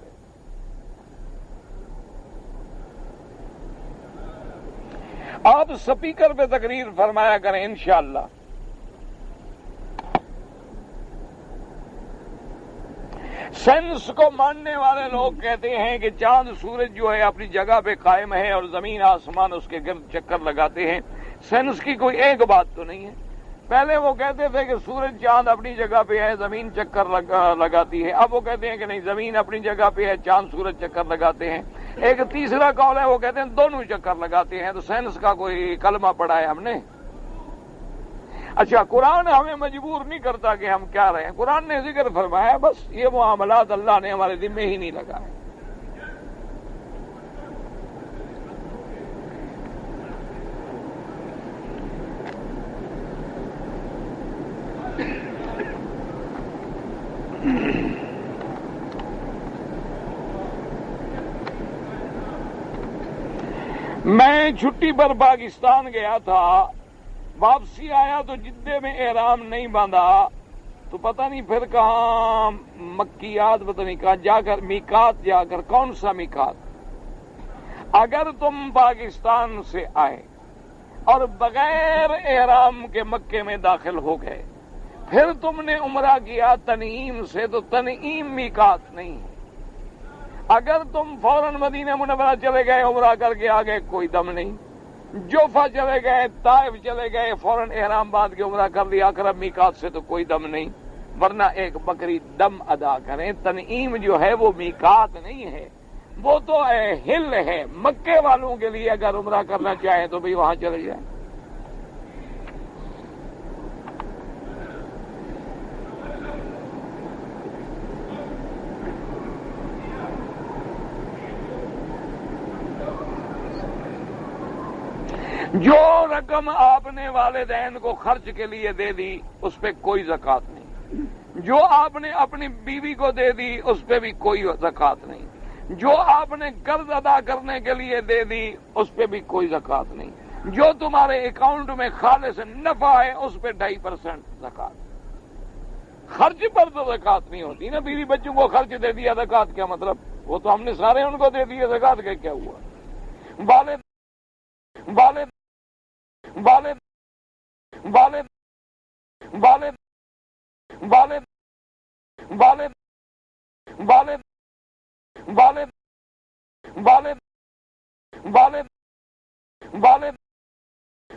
آپ سپیکر پہ تقریر فرمایا کریں انشاءاللہ۔ سائنس کو ماننے والے لوگ کہتے ہیں کہ چاند سورج جو ہے اپنی جگہ پہ قائم ہے اور زمین آسمان اس کے گرد چکر لگاتے ہیں۔ سائنس کی کوئی ایک بات تو نہیں ہے۔ پہلے وہ کہتے تھے کہ سورج چاند اپنی جگہ پہ ہے، زمین چکر لگاتی ہے، اب وہ کہتے ہیں کہ نہیں، زمین اپنی جگہ پہ ہے، چاند سورج چکر لگاتے ہیں۔ ایک تیسرا قول ہے، وہ کہتے ہیں دونوں چکر لگاتے ہیں۔ تو سائنس کا کوئی کلمہ پڑھا ہے ہم نے؟ اچھا، قرآن ہمیں مجبور نہیں کرتا کہ ہم کیا رہیں، قرآن نے ذکر فرمایا، بس یہ معاملات اللہ نے ہمارے ذمے ہی نہیں لگائے۔ میں چھٹی پر پاکستان گیا تھا، واپسی آیا تو جدے میں احرام نہیں باندھا، تو پتہ نہیں پھر کہاں مکیات، پتہ نہیں کہاں جا کر میقات، جا کر کون سا میقات۔ اگر تم پاکستان سے آئے اور بغیر احرام کے مکے میں داخل ہو گئے، پھر تم نے عمرہ کیا تنعیم سے، تو تنعیم میقات نہیں ہے۔ اگر تم فوراً مدینہ منورہ چلے گئے، عمرہ کر کے آ گئے، کوئی دم نہیں۔ جوفہ چلے گئے، طائف چلے گئے، فوراً احرام باندھ کے عمرہ کر لیا، اقرب میقات سے، تو کوئی دم نہیں، ورنہ ایک بکری دم ادا کریں۔ تنعیم جو ہے وہ میقات نہیں ہے، وہ تو ہل ہے۔ مکے والوں کے لیے اگر عمرہ کرنا چاہیں تو بھی وہاں چلے جائیں۔ جو رقم آپ نے والدین کو خرچ کے لیے دے دی اس پہ کوئی زکوٰۃ نہیں، جو آپ نے اپنی بیوی کو دے دی اس پہ بھی کوئی زکوٰۃ نہیں، جو آپ نے قرض ادا کرنے کے لیے دے دی اس پہ بھی کوئی زکوٰۃ نہیں، جو تمہارے اکاؤنٹ میں خالص نفع ہے اس پہ 2.5% زکوٰۃ۔ خرچ پر تو زکات نہیں ہوتی نا. بیوی بچوں کو خرچ دے دیا زکات کیا مطلب؟ وہ تو ہم نے سارے ان کو دے دیے, زکات کا کیا ہوا؟ والد والد والد والد والد والد والد والد والد والد والد والد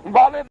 والد